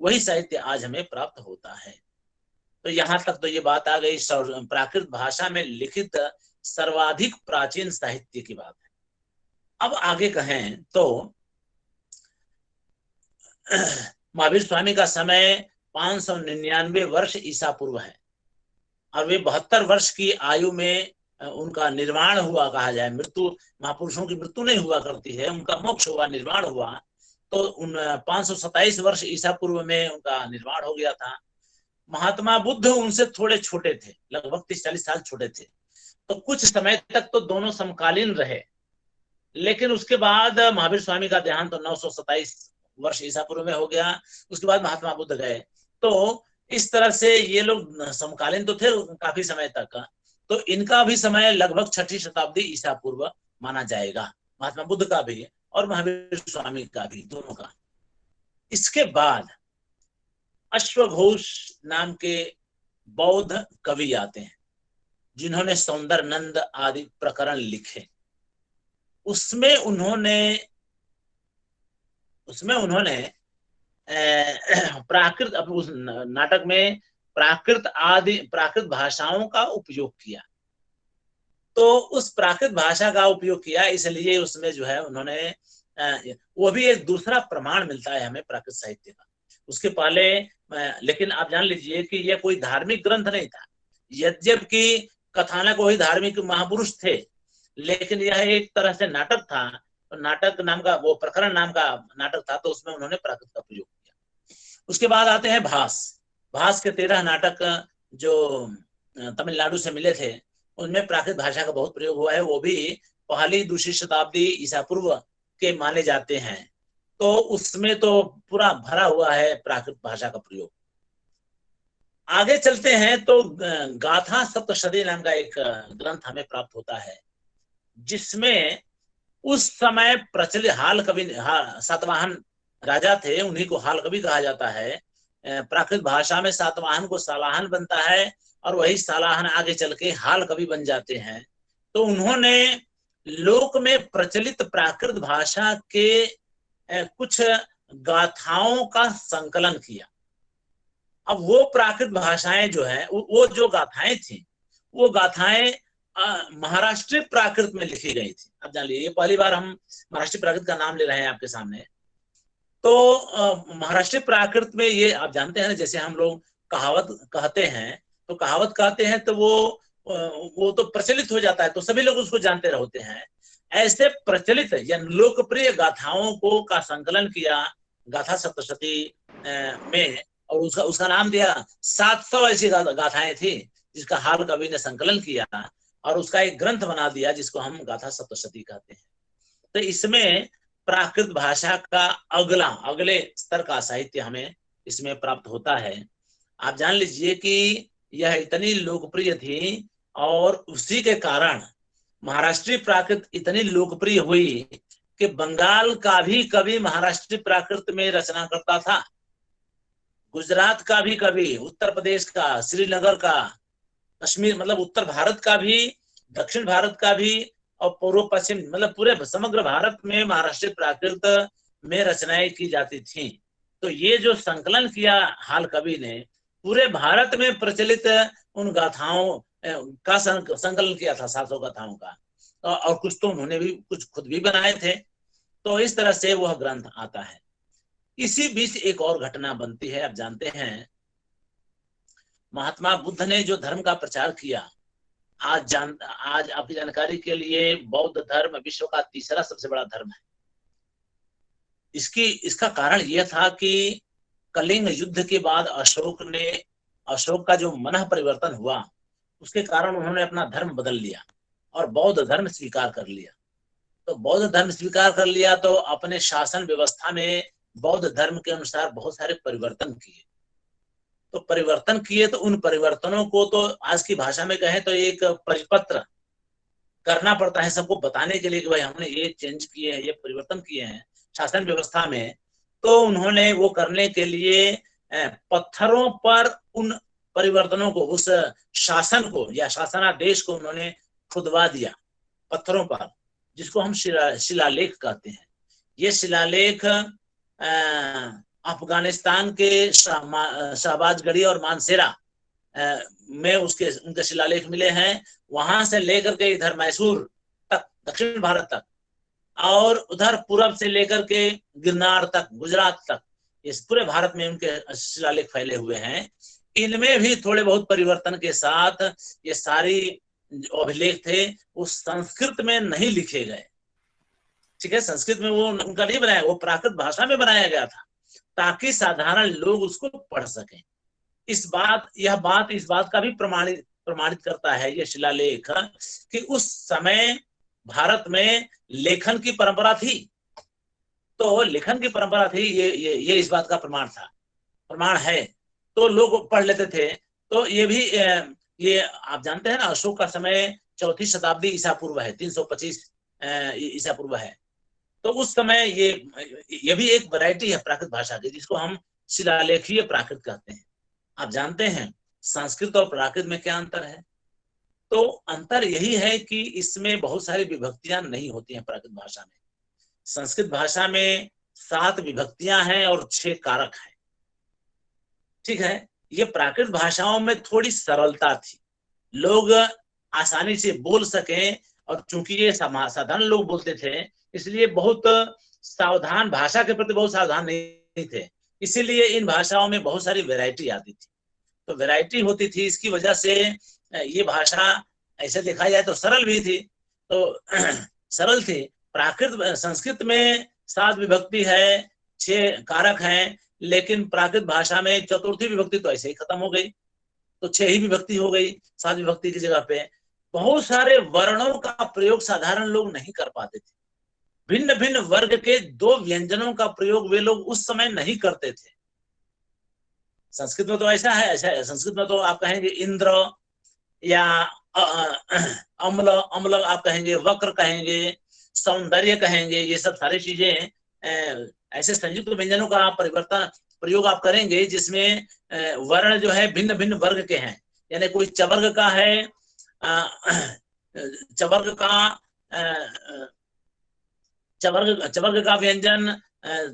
वही साहित्य आज हमें प्राप्त होता है। तो यहाँ तक तो ये बात आ गई प्राकृत भाषा में लिखित सर्वाधिक प्राचीन साहित्य की बात है। अब आगे कहें तो महावीर स्वामी का समय 599 वर्ष ईसा पूर्व है और वे 72 वर्ष की आयु में उनका निर्वाण हुआ कहा जाए। मृत्यु, महापुरुषों की मृत्यु नहीं हुआ करती है, उनका मोक्ष हुआ, निर्वाण हुआ। तो 527 वर्ष ईसा पूर्व में उनका निर्वाण हो गया था। महात्मा बुद्ध उनसे थोड़े छोटे थे, लगभग 30-40 साल छोटे थे। तो कुछ समय तक तो दोनों समकालीन रहे, लेकिन उसके बाद महावीर स्वामी का देहांत तो 927 वर्ष ईसा पूर्व में हो गया। उसके बाद महात्मा बुद्ध गए। तो इस तरह से ये लोग समकालीन तो थे काफी समय तक। तो इनका भी समय लगभग 6ठी शताब्दी ईसा पूर्व माना जाएगा, महात्मा बुद्ध का भी और महावीर स्वामी का भी, दोनों का। इसके बाद अश्वघोष नाम के बौद्ध कवि आते हैं जिन्होंने सौंदरनंद आदि प्रकरण लिखे। उसमें उन्होंने प्राकृत, उस नाटक में प्राकृत भाषाओं का उपयोग किया। तो उस प्राकृत भाषा का उपयोग किया इसलिए उसमें जो है उन्होंने वो भी एक दूसरा प्रमाण मिलता है हमें प्राकृत साहित्य का। उसके पहले लेकिन आप जान लीजिए कि यह कोई धार्मिक ग्रंथ नहीं था। यद्यपि कथानक वही धार्मिक महापुरुष थे, लेकिन यह एक तरह से नाटक था। नाटक नाम का वो प्रकरण नाम का नाटक था, तो उसमें उन्होंने प्राकृत का प्रयोग किया। उसके बाद आते हैं भास के 13 नाटक जो तमिलनाडु से मिले थे, उनमें प्राकृत भाषा का बहुत प्रयोग हुआ है। वो भी 1ली-2री शताब्दी ईसा पूर्व के माने जाते हैं। तो उसमें तो पूरा भरा हुआ है प्राकृत भाषा का प्रयोग। आगे चलते हैं तो गाथा सप्तशती नाम का एक ग्रंथ हमें प्राप्त होता है, जिसमें उस समय प्रचलित हाल कवि सातवाहन राजा थे, उन्हीं को हाल कवि कहा जाता है। प्राकृत भाषा में सातवाहन को सालाहन बनता है और वही सालाहन आगे चल के हाल कवि बन जाते हैं। तो उन्होंने लोक में प्रचलित प्राकृत भाषा के कुछ गाथाओं का संकलन किया। अब वो प्राकृत भाषाएं जो है, वो जो गाथाएं थी, वो गाथाएं महाराष्ट्रीय प्राकृत में लिखी गई थी। अब जान लीजिए, ये पहली बार हम महाराष्ट्रीय प्राकृत का नाम ले रहे हैं आपके सामने। तो महाराष्ट्रीय प्राकृत में ये आप जानते हैं ना, जैसे हम लोग कहावत कहते हैं, तो कहावत कहते हैं तो वो तो प्रचलित हो जाता है, तो सभी लोग उसको जानते रहते हैं। ऐसे प्रचलित या लोकप्रिय गाथाओं को का संकलन किया गाथा सप्तशती में, और उसका नाम दिया 700 ऐसी गाथाएं थी जिसका हाल कवि ने संकलन किया और उसका एक ग्रंथ बना दिया जिसको हम गाथा सप्तशती कहते हैं। तो इसमें प्राकृत भाषा का अगले स्तर का साहित्य हमें इसमें प्राप्त होता है। आप जान लीजिए कि यह इतनी लोकप्रिय थी और उसी के कारण महाराष्ट्रीय प्राकृत इतनी लोकप्रिय हुई कि बंगाल का भी कवि महाराष्ट्रीय प्राकृत में रचना करता था, गुजरात का भी कवि, उत्तर प्रदेश का, श्रीनगर का, कश्मीर मतलब उत्तर भारत का भी, दक्षिण भारत का भी और पूर्व पश्चिम मतलब पूरे समग्र भारत में महाराष्ट्रीय प्राकृत में रचनाएं की जाती थी। तो ये जो संकलन किया हाल कवि ने, पूरे भारत में प्रचलित उन गाथाओं का संकलन किया था, 700 गाथाओं का, और कुछ तो उन्होंने भी कुछ खुद भी बनाए थे। तो इस तरह से वह ग्रंथ आता है। इसी बीच एक और घटना बनती है। आप जानते हैं महात्मा बुद्ध ने जो धर्म का प्रचार किया, आज आपकी जानकारी के लिए बौद्ध धर्म विश्व का तीसरा सबसे बड़ा धर्म है। इसका कारण यह था कि कलिंग युद्ध के बाद अशोक का जो मन परिवर्तन हुआ, उसके कारण उन्होंने अपना धर्म बदल लिया और बौद्ध धर्म स्वीकार कर लिया। तो बौद्ध धर्म स्वीकार कर लिया तो अपने शासन व्यवस्था में बौद्ध धर्म के अनुसार बहुत सारे परिवर्तन किए। तो उन परिवर्तनों को तो आज की भाषा में कहें तो एक परिपत्र करना पड़ता है सबको बताने के लिए कि भाई हमने ये चेंज किए हैं, ये परिवर्तन किए हैं शासन व्यवस्था में। तो उन्होंने वो करने के लिए पत्थरों पर उन परिवर्तनों को, उस शासन को या शासनादेश को उन्होंने खुदवा दिया पत्थरों पर, जिसको हम शिलालेख कहते हैं। ये शिलालेख अफगानिस्तान के शहबाजगढ़ी और मानसेरा में उनके शिलालेख मिले हैं। वहां से लेकर के इधर मैसूर तक, दक्षिण भारत तक, और उधर पूरब से लेकर के गिरनार तक, गुजरात तक, इस पूरे भारत में उनके शिलालेख फैले हुए हैं। इनमें भी थोड़े बहुत परिवर्तन के साथ ये सारी जो अभिलेख थे वो संस्कृत में नहीं लिखे गए। ठीक है, संस्कृत में वो उनका नहीं बनाया, वो प्राकृत भाषा में बनाया गया था ताकि साधारण लोग उसको पढ़ सकें। इस बात का भी प्रमाणित करता है ये शिलालेख कि उस समय भारत में लेखन की परंपरा थी। तो लेखन की परंपरा थी, ये इस बात का प्रमाण है। तो लोग पढ़ लेते थे। तो ये आप जानते हैं ना, अशोक का समय 4वीं शताब्दी ईसा पूर्व है, 325 ईसा पूर्व है। तो उस समय ये भी एक वैरायटी है प्राकृत भाषा की, जिसको हम शिलालेखीय प्राकृत कहते हैं। आप जानते हैं संस्कृत और प्राकृत में क्या अंतर है? तो अंतर यही है कि इसमें बहुत सारी विभक्तियां नहीं होती हैं प्राकृत भाषा में। संस्कृत भाषा में 7 विभक्तियां हैं और 6 कारक हैं। ठीक है, ये प्राकृत भाषाओं में थोड़ी सरलता थी, लोग आसानी से बोल सकें, और चूंकि ये साधारण लोग बोलते थे इसलिए बहुत सावधान, भाषा के प्रति बहुत सावधान नहीं थे, इसीलिए इन भाषाओं में बहुत सारी वैरायटी आती थी। तो वैरायटी होती थी, इसकी वजह से ये भाषा ऐसे देखा जाए तो सरल भी थी। तो सरल थी। संस्कृत में 7 विभक्ति है, 6 कारक हैं, लेकिन प्राकृत भाषा में 4थी विभक्ति तो ऐसे ही खत्म हो गई, तो 6 ही विभक्ति हो गई 7 विभक्ति की जगह पे। बहुत सारे वर्णों का प्रयोग साधारण लोग नहीं कर पाते थे। भिन्न भिन्न वर्ग के 2 व्यंजनों का प्रयोग वे लोग उस समय नहीं करते थे। संस्कृत में तो ऐसा है, संस्कृत में तो आप कहेंगे इंद्र या अम्ल आप कहेंगे, वक्र कहेंगे, सौंदर्य कहेंगे, ये सब सारी चीजें ऐसे संयुक्त व्यंजनों का प्रयोग आप करेंगे जिसमें वर्ण जो है भिन्न भिन्न वर्ग के हैं। यानी कोई चवर्ग का है, चवर्ग का व्यंजन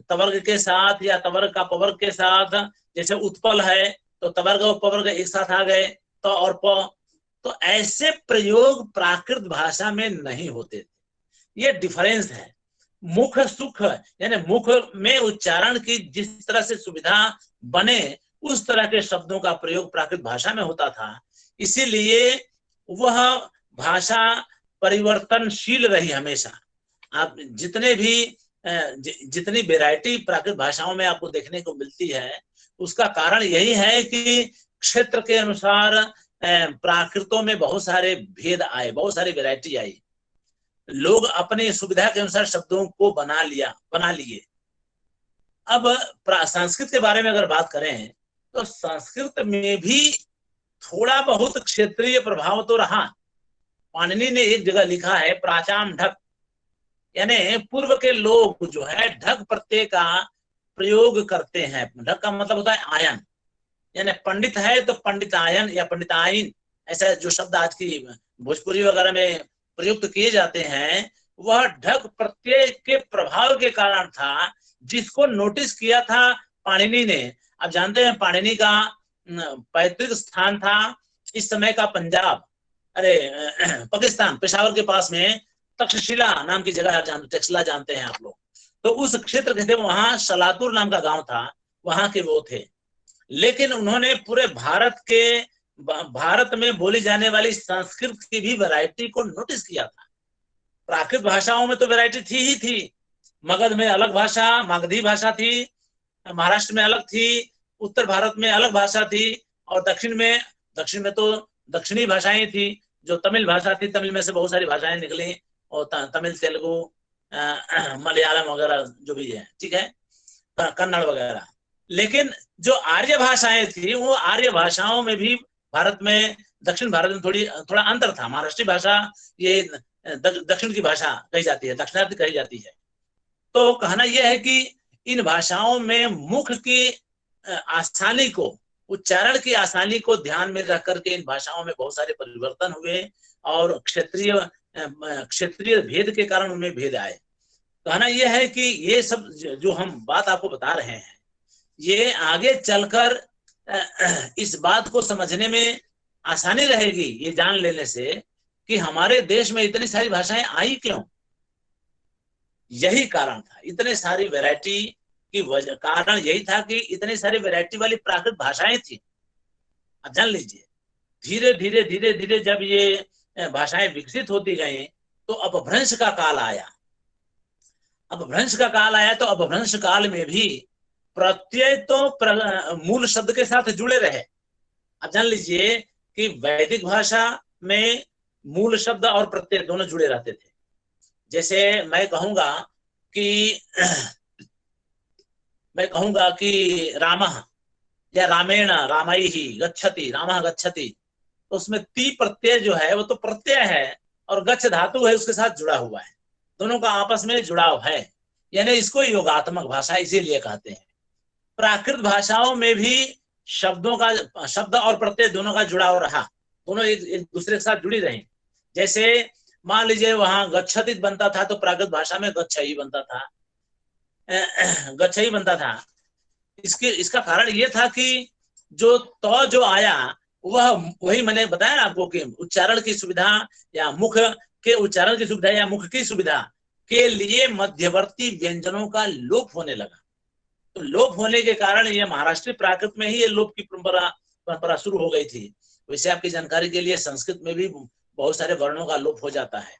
तवर्ग के साथ या तवर्ग का पवर्ग के साथ, जैसे उत्पल है तो तवर्ग और पवर्ग एक साथ आ गए, तो और तो ऐसे प्रयोग प्राकृत भाषा में नहीं होते थे। ये डिफरेंस है। मुख सुख यानी मुख में उच्चारण की जिस तरह से सुविधा बने उस तरह के शब्दों का प्रयोग प्राकृत भाषा में होता था, इसीलिए वह भाषा परिवर्तनशील रही हमेशा। आप जितनी वैरायटी प्राकृत भाषाओं में आपको देखने को मिलती है, उसका कारण यही है कि क्षेत्र के अनुसार प्राकृतों में बहुत सारे भेद आए, बहुत सारी वैरायटी आई। लोग अपनी सुविधा के अनुसार शब्दों को बना लिए। अब संस्कृत के बारे में अगर बात करें तो संस्कृत में भी थोड़ा बहुत क्षेत्रीय प्रभाव तो रहा। पाणिनि ने एक जगह लिखा है प्राचाम ढक, यानी पूर्व के लोग जो है ढक प्रत्यय का प्रयोग करते हैं। ढक का मतलब होता है आयन, यानी पंडित है तो पंडितायन या पंडिताइन, ऐसा जो शब्द आज की भोजपुरी वगैरह में प्रयुक्त किए जाते हैं, वह ढक प्रत्यय के प्रभाव के कारण था, जिसको नोटिस किया था पाणिनि ने, आप जानते हैं पाणिनि का पैतृक स्थान था इस समय का पंजाब, अरे पाकिस्तान, पेशावर के पास में तक्षशिला नाम की जगह, तक्षशिला जानते हैं आप लोग, तो उस क्षेत्र के थे, वहां सलातुर नाम का गांव था, वहां के वो थे। लेकिन उन्होंने पूरे भारत में बोली जाने वाली संस्कृत की भी वैरायटी को नोटिस किया था। प्राकृत भाषाओं में तो वैरायटी थी ही थी, मगध में अलग भाषा, मगधी भाषा थी, महाराष्ट्र में अलग थी, उत्तर भारत में अलग भाषा थी, और दक्षिण में तो दक्षिणी भाषाएं थी, जो तमिल भाषा थी, तमिल में से बहुत सारी भाषाएं निकली, और तमिल, तेलुगु, मलयालम वगैरह जो भी है, ठीक है, कन्नड़ वगैरह। लेकिन जो आर्य भाषाएं थी, वो आर्य भाषाओं में भी भारत में, दक्षिण भारत में थोड़ा अंतर था। महाराष्ट्री भाषा ये दक्षिण की भाषा कही जाती है, दक्षिणार्थी कही जाती है। तो कहना यह है कि इन भाषाओं में मुख की आसानी को, उच्चारण की आसानी को ध्यान में रख करके इन भाषाओं में बहुत सारे परिवर्तन हुए, और क्षेत्रीय भेद के कारण उनमें भेद आए। कहना यह है कि ये सब जो हम बात आपको बता रहे हैं, ये आगे चलकर इस बात को समझने में आसानी रहेगी, ये जान लेने से कि हमारे देश में इतनी सारी भाषाएं आई क्यों। यही कारण था, इतने सारी वैरायटी की वजह, कारण यही था कि इतनी सारी वैरायटी वाली प्राकृत भाषाएं थी। अब जान लीजिए, धीरे धीरे धीरे धीरे जब ये भाषाएं विकसित होती गई, तो अपभ्रंश का काल आया। अपभ्रंश का काल आया, तो अपभ्रंश काल में भी प्रत्यय तो मूल शब्द के साथ जुड़े रहे। अब जान लीजिए कि वैदिक भाषा में मूल शब्द और प्रत्यय दोनों जुड़े रहते थे। जैसे मैं कहूंगा कि रामः या रामेण रामैहि गच्छति, रामः गच्छति, तो उसमें ती प्रत्यय जो है वो तो प्रत्यय है, और गच्छ धातु है उसके साथ जुड़ा हुआ है, दोनों का आपस में जुड़ाव है, यानी इसको योगात्मक भाषा इसीलिए कहते हैं। प्राकृत भाषाओं में भी शब्द और प्रत्यय दोनों का जुड़ाव रहा, दोनों एक दूसरे के साथ जुड़ी रही। जैसे मान लीजिए वहां गच्छति बनता था, तो प्राकृत भाषा में गच्छई बनता था, गच्छई बनता था। इसका कारण यह था कि जो आया वह वही मैंने बताया ना आपको कि उच्चारण की सुविधा या मुख के उच्चारण की सुविधा या मुख की सुविधा के लिए मध्यवर्ती व्यंजनों का लोप होने लगा। तो लोप होने के कारण ये महाराष्ट्रीय प्राकृत में ही ये लोप की परंपरा शुरू हो गई थी। वैसे आपकी जानकारी के लिए संस्कृत में भी बहुत सारे वर्णों का लोप हो जाता है,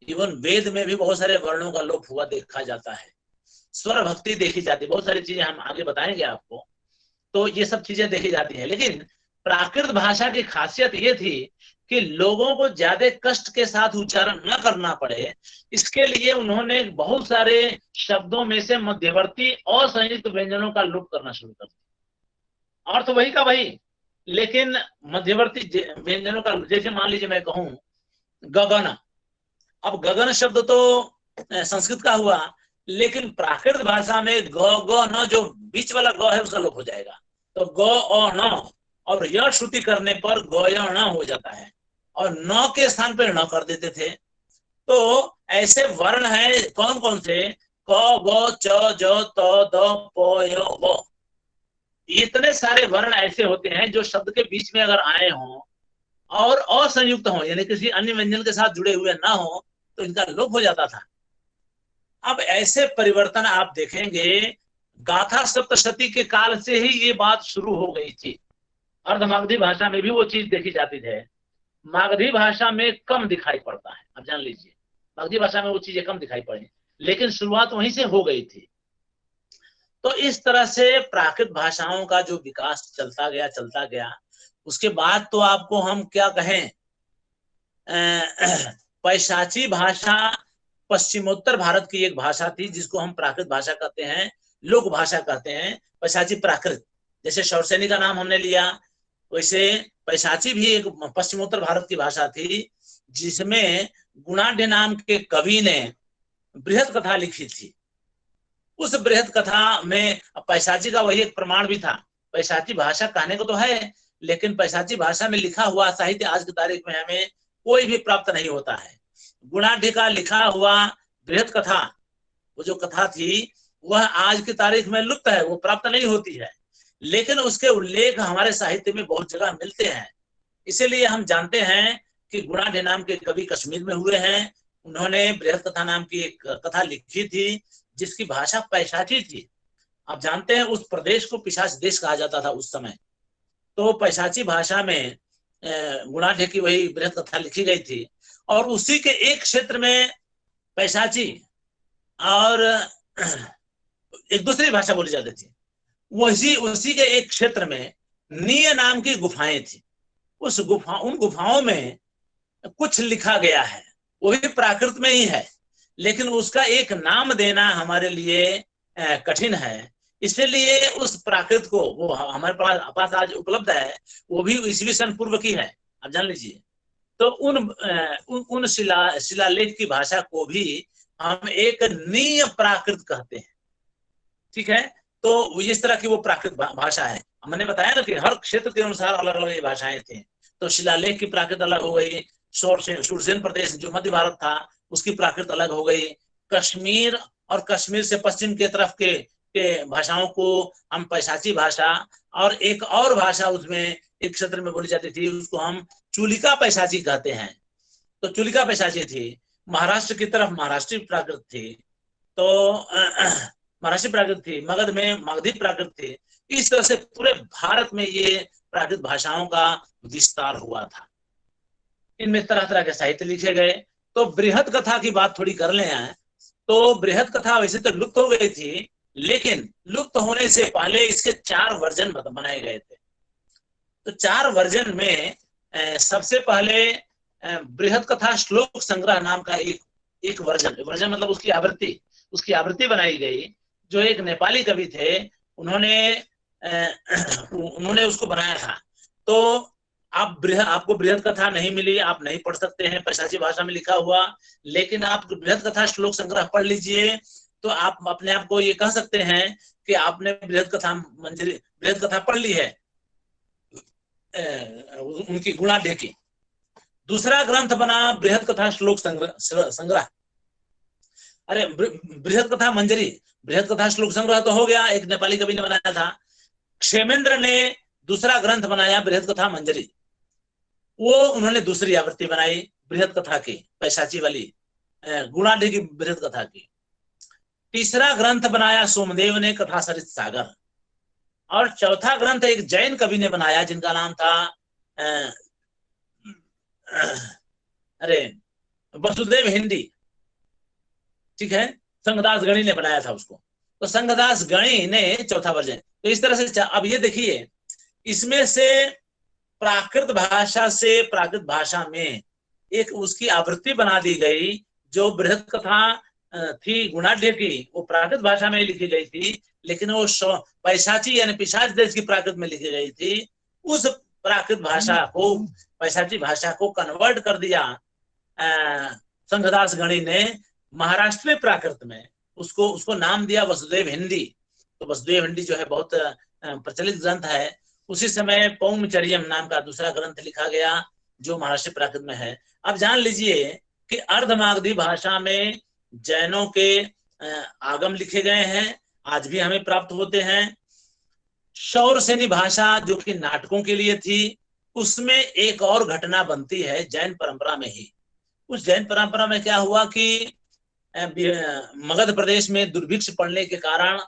इवन वेद में भी बहुत सारे वर्णों का लोप हुआ देखा जाता है, स्वर भक्ति देखी जाती है, बहुत सारी चीजें हम आगे बताएंगे आपको। तो ये सब चीजें देखी जाती है। लेकिन प्राकृत भाषा की खासियत ये थी कि लोगों को ज्यादा कष्ट के साथ उच्चारण न करना पड़े, इसके लिए उन्होंने बहुत सारे शब्दों में से मध्यवर्ती असंयुक्त व्यंजनों का लोप करना शुरू कर दिया। अर्थ वही का वही, लेकिन मध्यवर्ती व्यंजनों का, जैसे मान लीजिए मैं कहूं गगन, अब गगन शब्द तो संस्कृत का हुआ, लेकिन प्राकृत भाषा में ग न जो बीच वाला ग है उसका लोप हो जाएगा, तो ग और न, और यह श्रुति करने पर ग न हो जाता है, और न के स्थान पर न कर देते थे। तो ऐसे वर्ण है कौन कौन से, क ग च ज त द प य व, इतने सारे वर्ण ऐसे होते हैं जो शब्द के बीच में अगर आए हों और असंयुक्त हों, यानी किसी अन्य व्यंजन के साथ जुड़े हुए ना हो, तो इनका लोप हो जाता था। अब ऐसे परिवर्तन आप देखेंगे गाथा सप्तशती के काल से ही ये बात शुरू हो गई थी। अर्धमागधी भाषा में भी वो चीज देखी जाती है, मागधी भाषा में कम दिखाई पड़ता है। अब जान लीजिए मागधी भाषा में वो चीजें कम दिखाई पड़ी, लेकिन शुरुआत वहीं से हो गई थी। तो इस तरह से प्राकृत भाषाओं का जो विकास चलता गया, उसके बाद तो आपको हम क्या कहें, पैशाची भाषा पश्चिमोत्तर भारत की एक भाषा थी जिसको हम प्राकृत भाषा कहते हैं, लोक भाषा कहते हैं, पैशाची प्राकृत। जैसे शौरसेनी का नाम हमने लिया, वैसे पैशाची भी एक पश्चिमोत्तर भारत की भाषा थी, जिसमें गुणाढ़ नाम के कवि ने बृहद कथा लिखी थी। उस बृहद कथा में पैशाची का वही एक प्रमाण भी था। पैशाची भाषा कहने को तो है, लेकिन पैशाची भाषा में लिखा हुआ साहित्य आज की तारीख में हमें कोई भी प्राप्त नहीं होता है। गुणाढ़ का लिखा हुआ बृहद कथा, वो जो कथा थी वह आज की तारीख में लुप्त है, वो प्राप्त नहीं होती है, लेकिन उसके उल्लेख हमारे साहित्य में बहुत जगह मिलते हैं। इसीलिए हम जानते हैं कि गुणाढ्य नाम के कवि कश्मीर में हुए हैं। उन्होंने बृहद कथा नाम की एक कथा लिखी थी जिसकी भाषा पैशाची थी। आप जानते हैं उस प्रदेश को पिशाच देश कहा जाता था उस समय। तो पैशाची भाषा में गुणाढ्य की वही बृहद कथा लिखी गई थी, और उसी के एक क्षेत्र में पैशाची और एक दूसरी भाषा बोली जाती थी। वही उसी के एक क्षेत्र में नीय नाम की गुफाएं थी। उन गुफाओं में कुछ लिखा गया है, वो भी प्राकृत में ही है, लेकिन उसका एक नाम देना हमारे लिए कठिन है। इसलिए उस प्राकृत को, वो हमारे पास आज उपलब्ध है, वो भी ईस्वी सन पूर्व की है, आप जान लीजिए। तो उन शिलालेख की भाषा को भी हम एक नीय प्राकृत कहते हैं। ठीक है, तो इस तरह की वो प्राकृत भाषा है। मैंने बताया ना कि हर क्षेत्र के अनुसार अलग अलग भाषाएं थी। तो शिलालेख की प्राकृत अलग हो गई, शूरसेन प्रदेश जो मध्य भारत था उसकी प्राकृत अलग हो गई, कश्मीर और कश्मीर से पश्चिम के तरफ के भाषाओं को हम पैशाची भाषा, और एक और भाषा उसमें एक क्षेत्र में बोली जाती थी, उसको हम चुलिका पैशाची कहते हैं। तो चुलिका पैशाची थी। महाराष्ट्र की तरफ महाराष्ट्रीय प्राकृत थी, तो महाराष्ट्रीय प्राकृत थी, मगध में मगधी प्राकृत थी। इस तरह से पूरे भारत में ये प्राकृत भाषाओं का विस्तार हुआ था। इनमें तरह तरह के साहित्य लिखे गए। तो बृहद कथा की बात थोड़ी कर ले आए। तो बृहद कथा वैसे तो लुप्त हो गई थी, लेकिन लुप्त होने से पहले इसके 4 वर्जन बनाए गए थे। तो 4 वर्जन में सबसे पहले बृहद कथा श्लोक संग्रह नाम का एक वर्जन मतलब उसकी आवृत्ति बनाई गई, जो एक नेपाली कवि थे, उन्होंने उसको बनाया था। तो आपको बृहद कथा नहीं मिली, आप नहीं पढ़ सकते हैं पैशाची भाषा में लिखा हुआ, लेकिन आप बृहद कथा श्लोक संग्रह पढ़ लीजिए, तो आप अपने आप को ये कह सकते हैं कि आपने बृहद कथा पढ़ ली है उनकी गुणाढ्य की। दूसरा ग्रंथ बना बृहद कथा श्लोक संग्रह। अरे बृहद कथा मंजरी, बृहद कथा श्लोक संग्रह तो हो गया, एक नेपाली कवि ने बनाया था। क्षेमेंद्र ने दूसरा ग्रंथ बनाया बृहद कथा मंजरी, वो उन्होंने दूसरी आवृत्ति बनाई बृहद कथा की, पैशाची वाली गुणाढ्य की बृहद कथा की। तीसरा ग्रंथ बनाया सोमदेव ने, कथा सरित सागर। और चौथा ग्रंथ एक जैन कवि ने बनाया जिनका नाम था वसुदेव हिंदी। ठीक है, संघदास गणी ने बनाया था उसको। तो संघदास गणी ने चौथा वर्जन। तो इस तरह से अब ये देखिए, इसमें से प्राकृत भाषा में एक उसकी आवृत्ति बना दी गई। जो बृहद कथा थी गुणाढ्य की, वो प्राकृत भाषा में लिखी गई थी, लेकिन वो पैशाची यानी पिशाच देश की प्राकृत में लिखी गई थी। उस प्राकृत भाषा को, पैशाची भाषा को कन्वर्ट कर दिया संघदास गणी ने महाराष्ट्रीय प्राकृत में, उसको नाम दिया वसुदेव हिंदी। तो वसुदेव हिंदी जो है बहुत प्रचलित ग्रंथ है। उसी समय पौंगचर्यम नाम का दूसरा ग्रंथ लिखा गया जो महाराष्ट्रीय प्राकृत में है। अब जान लीजिए कि अर्धमागधी भाषा में जैनों के आगम लिखे गए हैं, आज भी हमें प्राप्त होते हैं। शौरसेनी भाषा जो कि नाटकों के लिए थी, उसमें एक और घटना बनती है जैन परंपरा में ही। उस जैन परंपरा में क्या हुआ कि मगध प्रदेश में दुर्भिक्ष पड़ने के कारण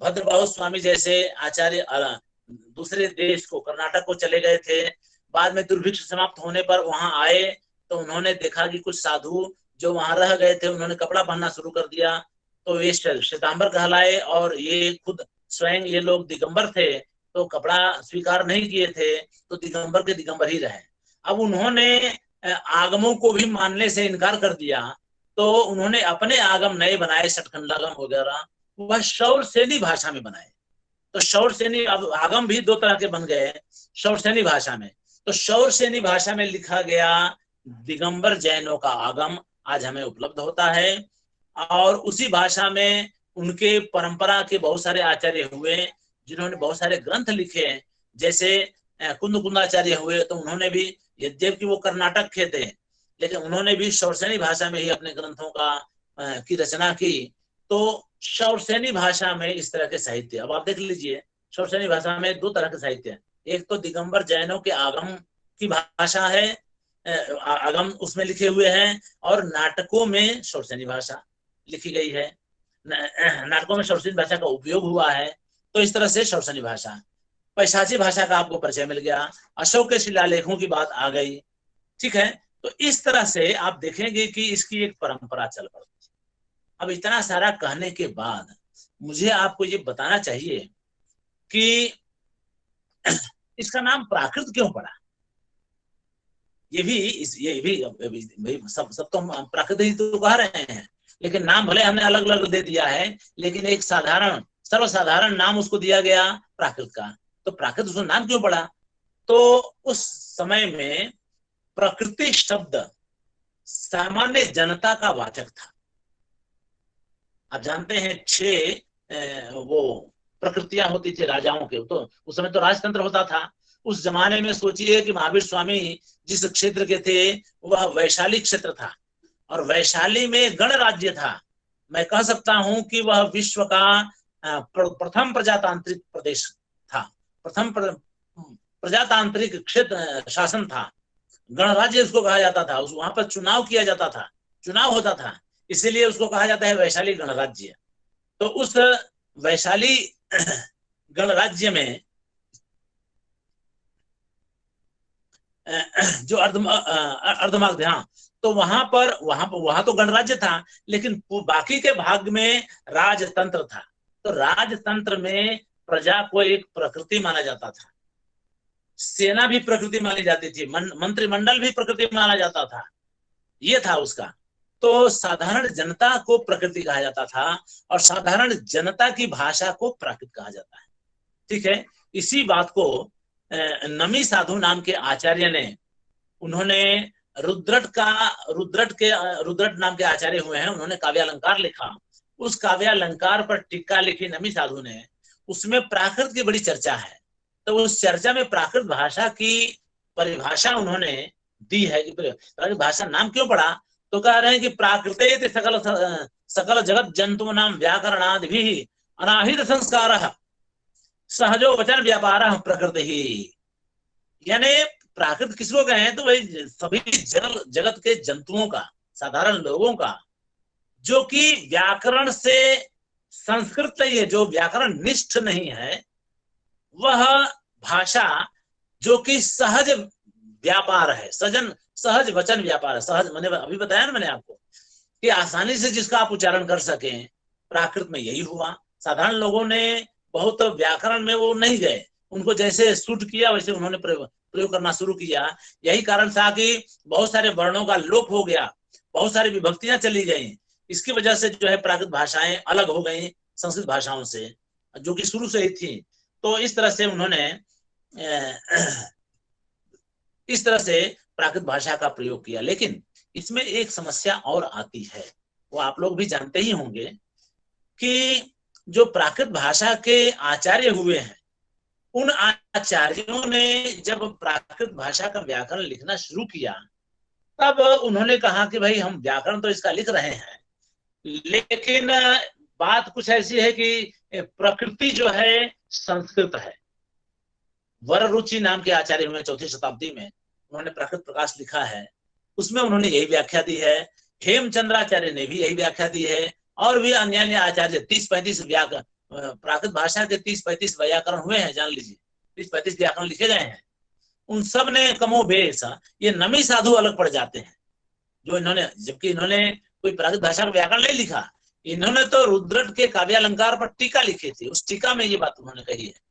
भद्रबाहु स्वामी जैसे आचार्य दूसरे देश को, कर्नाटक को चले गए थे। बाद में दुर्भिक्ष समाप्त होने पर वहां आए तो उन्होंने देखा कि कुछ साधु जो वहां रह गए थे उन्होंने कपड़ा पहनना शुरू कर दिया। तो ये श्वेतांबर कहलाए, और ये खुद स्वयं ये लोग दिगंबर थे, तो कपड़ा स्वीकार नहीं किए थे, तो दिगंबर के दिगंबर ही रहे। अब उन्होंने आगमों को भी मानने से इनकार कर दिया, तो उन्होंने अपने आगम नए बनाए, षटखंडागम वगैरह, वह शौरसेनी भाषा में बनाए। तो शौरसेनी, अब आगम भी 2 तरह के बन गए शौरसेनी भाषा में। तो शौरसेनी भाषा में लिखा गया दिगंबर जैनों का आगम आज हमें उपलब्ध होता है। और उसी भाषा में उनके परंपरा के बहुत सारे आचार्य हुए जिन्होंने बहुत सारे ग्रंथ लिखे, जैसे कुंदकुंदाचार्य हुए। तो उन्होंने भी, यद्यपि वो कर्नाटक के थे, लेकिन उन्होंने भी शौरसेनी भाषा में ही अपने ग्रंथों की रचना की। तो शौरसेनी भाषा में इस तरह के साहित्य, अब आप देख लीजिए, शौरसेनी भाषा में दो तरह के साहित्य है। एक तो दिगंबर जैनों के आगम की भाषा है, आगम उसमें लिखे हुए हैं, और नाटकों में शौरसेनी भाषा लिखी गई है, नाटकों में शौरसेनी भाषा का उपयोग हुआ है। तो इस तरह से शौरसेनी भाषा, पैशाची भाषा का आपको परिचय मिल गया, अशोक के शिलालेखों की बात आ गई, ठीक है। तो इस तरह से आप देखेंगे कि इसकी एक परंपरा चल पड़ती है। अब इतना सारा कहने के बाद मुझे आपको ये बताना चाहिए कि इसका नाम प्राकृत क्यों पड़ा। ये भी सब तो हम प्राकृत ही तो कह रहे हैं, लेकिन नाम भले हमने अलग अलग दे दिया है, लेकिन एक साधारण सर्वसाधारण नाम उसको दिया गया प्राकृत का। तो प्राकृत उसका नाम क्यों पड़ा? तो उस समय में प्रकृति शब्द सामान्य जनता का वाचक था। आप जानते हैं 6 वो प्रकृतियां होती थी राजाओं के, तो उस समय तो राजतंत्र होता था। उस जमाने में सोचिए कि महावीर स्वामी जिस क्षेत्र के थे वह वैशाली क्षेत्र था, और वैशाली में गणराज्य था। मैं कह सकता हूं कि वह विश्व का प्रथम प्रजातांत्रिक प्रदेश था, प्रथम प्रजातांत्रिक क्षेत्र शासन था, गणराज्य उसको कहा जाता था। वहां पर चुनाव किया जाता था, चुनाव होता था, इसीलिए उसको कहा जाता है वैशाली गणराज्य। तो उस वैशाली गणराज्य में जो अर्धमागध, हाँ, तो वहां तो गणराज्य था, लेकिन बाकी के भाग में राजतंत्र था। तो राजतंत्र में प्रजा को एक प्रकृति माना जाता था, सेना भी प्रकृति मानी जाती थी, मंत्रिमंडल भी प्रकृति माना जाता था, ये था उसका। तो साधारण जनता को प्रकृति कहा जाता था, और साधारण जनता की भाषा को प्राकृत कहा जाता है, ठीक है। इसी बात को नमी साधु नाम के आचार्य ने, उन्होंने रुद्रट नाम के आचार्य हुए हैं, उन्होंने काव्यालंकार लिखा। उस काव्यालंकार पर टीका लिखी नमी साधु ने, उसमें प्राकृत की बड़ी चर्चा है। तो उस चर्चा में प्राकृत भाषा की परिभाषा उन्होंने दी है कि प्राकृत भाषा नाम क्यों पड़ा। तो कह रहे हैं कि प्राकृते सकल जगत जंतु नाम व्याकरणादि भी अनाहित संस्कार सहजो वचन व्यापार प्रकृति ही। यानी प्राकृत किसको कहे हैं? तो भाई सभी जगत के जंतुओं का, साधारण लोगों का, जो कि व्याकरण से संस्कृत नहीं है, जो व्याकरण निष्ठ नहीं है, वह भाषा जो कि सहज व्यापार है, सहज वचन व्यापार है। सहज मैंने अभी बताया ना मैंने आपको कि आसानी से जिसका आप उच्चारण कर सकें, प्राकृत में यही हुआ। साधारण लोगों ने बहुत व्याकरण में वो नहीं गए, उनको जैसे सूट किया वैसे उन्होंने प्रयोग करना शुरू किया। यही कारण था कि बहुत सारे वर्णों का लोप हो गया, बहुत सारी विभक्तियां चली गई। इसकी वजह से जो है प्राकृत भाषाएं अलग हो गई संस्कृत भाषाओं से, जो कि शुरू से ही थी। तो इस तरह से उन्होंने इस तरह से प्राकृत भाषा का प्रयोग किया। लेकिन इसमें एक समस्या और आती है, वो आप लोग भी जानते ही होंगे कि जो प्राकृत भाषा के आचार्य हुए हैं, उन आचार्यों ने जब प्राकृत भाषा का व्याकरण लिखना शुरू किया, तब उन्होंने कहा कि भाई हम व्याकरण तो इसका लिख रहे हैं, लेकिन बात कुछ ऐसी है कि प्रकृति जो है संस्कृत है। वररुचि नाम के आचार्य हुए 4वीं शताब्दी में, उन्होंने प्राकृत प्रकाश लिखा है, उसमें उन्होंने यही व्याख्या दी है। हेमचंद्राचार्य ने भी यही व्याख्या दी है, और भी अन्य आचार्य 30-35 प्राकृत भाषा के 30-35 व्याकरण हुए हैं, जान लीजिए 30-35 व्याकरण लिखे गए हैं। उन सब ने कमोबेश, ये नमी साधु अलग पड़ जाते हैं, जो इन्होंने, जबकि इन्होंने कोई प्राकृत भाषा का व्याकरण नहीं लिखा, इन्होंने तो रुद्रट के काव्यालंकार पर टीका लिखी थी, उस टीका में ये बात उन्होंने कही है।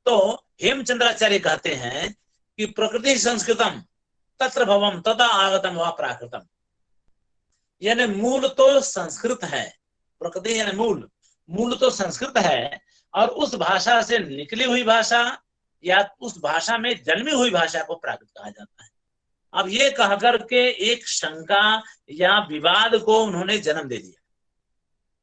तो हेमचंद्राचार्य कहते हैं कि प्रकृति संस्कृतम तत्र भवम तथा आगतम व प्राकृतम, यानी मूल तो संस्कृत है, प्रकृति यानी मूल तो संस्कृत है, और उस भाषा से निकली हुई भाषा या उस भाषा में जन्मी हुई भाषा को प्राकृत कहा जाता है। अब ये कहकर के एक शंका या विवाद को उन्होंने जन्म दे दिया।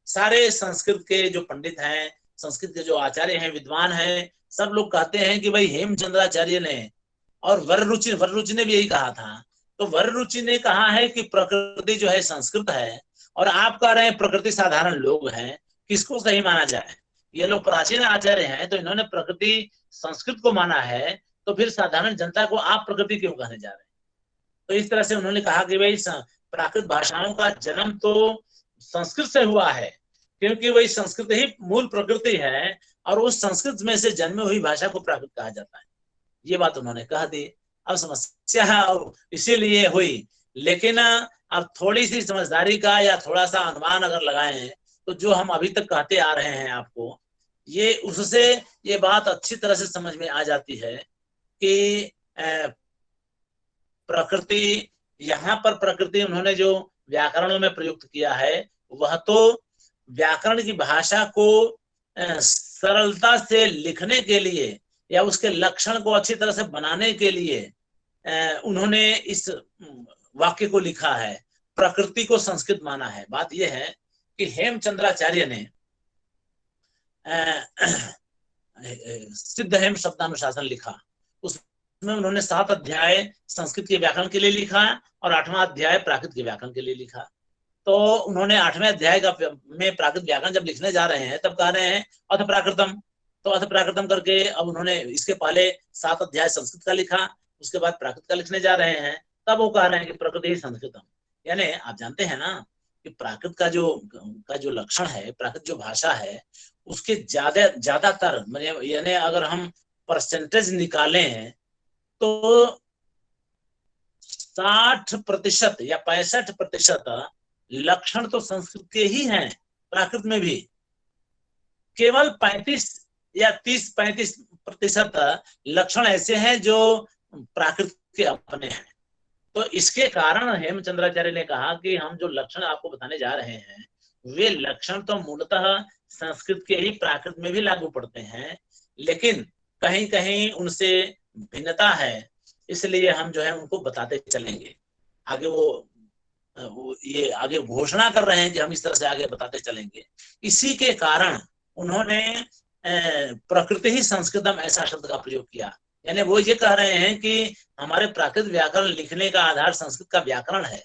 सारे संस्कृत के जो पंडित हैं, संस्कृत के जो आचार्य हैं, विद्वान हैं, सब लोग कहते हैं कि भाई हेमचंद्राचार्य ने और वररुचि ने भी यही कहा था। तो वररुचि ने कहा है कि प्रकृति जो है संस्कृत है, और आप कह रहे हैं प्रकृति साधारण लोग हैं, किसको सही माना जाए? ये लोग प्राचीन आचार्य हैं, तो इन्होंने प्रकृति संस्कृत को माना है, तो फिर साधारण जनता को आप प्रकृति क्यों कहने जा रहे हैं? तो इस तरह से उन्होंने कहा कि भाई प्राकृत भाषाओं का जन्म तो संस्कृत से हुआ है, क्योंकि वही संस्कृत ही मूल प्रकृति है, और उस संस्कृत में से जन्मे हुई भाषा को प्राकृत कहा जाता है। ये बात उन्होंने कह दी। अब समस्या इसीलिए हुई, लेकिन अब थोड़ी सी समझदारी का या थोड़ा सा अनुमान अगर लगाएं, तो जो हम अभी तक कहते आ रहे हैं आपको, ये उससे ये बात अच्छी तरह से समझ में आ जाती है कि प्रकृति, यहाँ पर प्रकृति उन्होंने जो व्याकरणों में प्रयुक्त किया है, वह तो व्याकरण की भाषा को सरलता से लिखने के लिए या उसके लक्षण को अच्छी तरह से बनाने के लिए उन्होंने इस वाक्य को लिखा है, प्रकृति को संस्कृत माना है। बात यह है कि हेमचंद्राचार्य ने सिद्ध हेम शब्दानुशासन लिखा, उसमें उन्होंने 7 अध्याय संस्कृत के व्याकरण के लिए लिखा और 8वां अध्याय प्राकृत के व्याकरण के लिए लिखा। तो उन्होंने 8वें अध्याय में प्राकृत व्याकरण जब लिखने जा रहे हैं, तब कह रहे हैं अथ प्राकृतम, तो अथ प्राकृतम करके अब उन्होंने इसके पहले 7 अध्याय संस्कृत का लिखा, उसके बाद प्राकृत का लिखने जा रहे हैं, तब वो कह रहे हैं कि प्रकृति ही संस्कृतम। यानी आप जानते हैं ना कि प्राकृत का जो लक्षण है, प्राकृत जो भाषा है, उसके ज्यादातर यानी अगर हम परसेंटेज निकालें तो 60% या 65% लक्षण तो संस्कृत के ही हैं। प्राकृत में भी केवल 35 या 30-35% लक्षण ऐसे हैं जो प्राकृत के अपने हैं। तो इसके कारण हेमचंद्राचार्य ने कहा कि हम जो लक्षण आपको बताने जा रहे हैं, वे लक्षण तो मूलतः संस्कृत के ही प्राकृत में भी लागू पड़ते हैं, लेकिन कहीं कहीं उनसे भिन्नता है, इसलिए हम जो है उनको बताते चलेंगे। आगे वो ये आगे घोषणा कर रहे हैं कि हम इस तरह से आगे बताते चलेंगे। इसी के कारण उन्होंने प्रकृति ही संस्कृतम ऐसा शब्द का प्रयोग किया। यानी वो ये कह रहे हैं कि हमारे प्राकृत व्याकरण लिखने का आधार संस्कृत का व्याकरण है,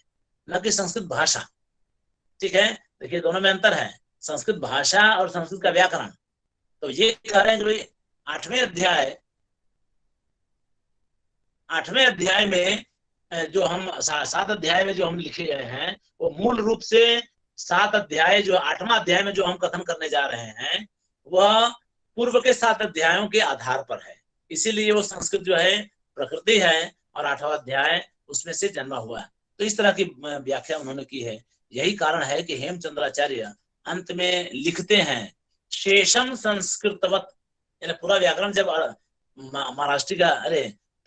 न कि संस्कृत भाषा। ठीक है, देखिए दोनों में अंतर है, संस्कृत भाषा और संस्कृत का व्याकरण। तो ये कह रहे हैं कि 8वें अध्याय में जो हम 7 अध्याय में जो हम लिखे गए हैं, वो मूल रूप से 7 अध्याय जो 8वां अध्याय में जो हम कथन करने जा रहे हैं, वह पूर्व के 7 अध्यायों के आधार पर है। इसीलिए वो संस्कृत जो है प्रकृति है और 8वां अध्याय उसमें से जन्मा हुआ है। तो इस तरह की व्याख्या उन्होंने की है। यही कारण है कि हेमचंद्राचार्य अंत में लिखते हैं शेषम संस्कृतवत, यानी पूरा व्याकरण जब महाराष्ट्र का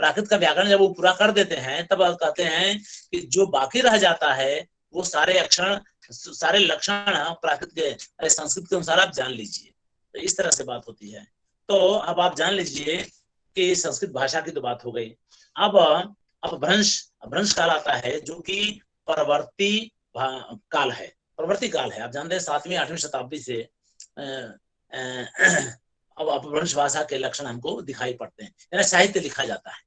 प्राकृत का व्याकरण जब वो पूरा कर देते हैं, तब कहते हैं कि जो बाकी रह जाता है वो सारे लक्षण प्राकृत के संस्कृत के अनुसार आप जान लीजिए। तो इस तरह से बात होती है। तो अब आप जान लीजिए कि संस्कृत भाषा की तो बात हो गई। अब भ्रंश काल आता है, जो कि परवर्ती काल है। परवर्ती काल है, आप जानते हैं 7वीं-8वीं शताब्दी से अब अपभ्रंश भाषा के लक्षण हमको दिखाई पड़ते हैं, यानी साहित्य लिखा जाता है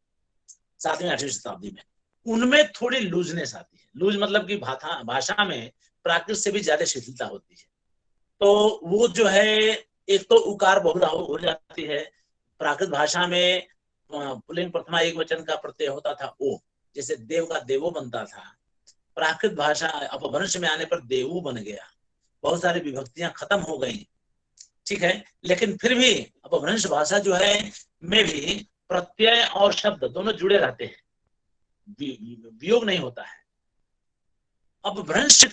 7वीं-8वीं शताब्दी में। उनमें थोड़ी लूजनेस आती है। लूज मतलब कि भाषा में प्राकृत से भी ज्यादा शिथिलता होती है। तो वो जो है, एक तो उकार बहुधा हो जाती है। प्राकृत भाषा में पुल्लिंग प्रथमा एक वचन का प्रत्यय होता था ओ, जैसे देव का देवो बनता था। प्राकृत भाषा अपभ्रंश में आने पर देवू बन गया, बहुत सारी विभक्तियां खत्म हो गई। ठीक है, लेकिन फिर भी अपभ्रंश भाषा जो है में भी प्रत्यय और शब्द दोनों जुड़े रहते हैं, वियोग नहीं होता है। अपभ्रंश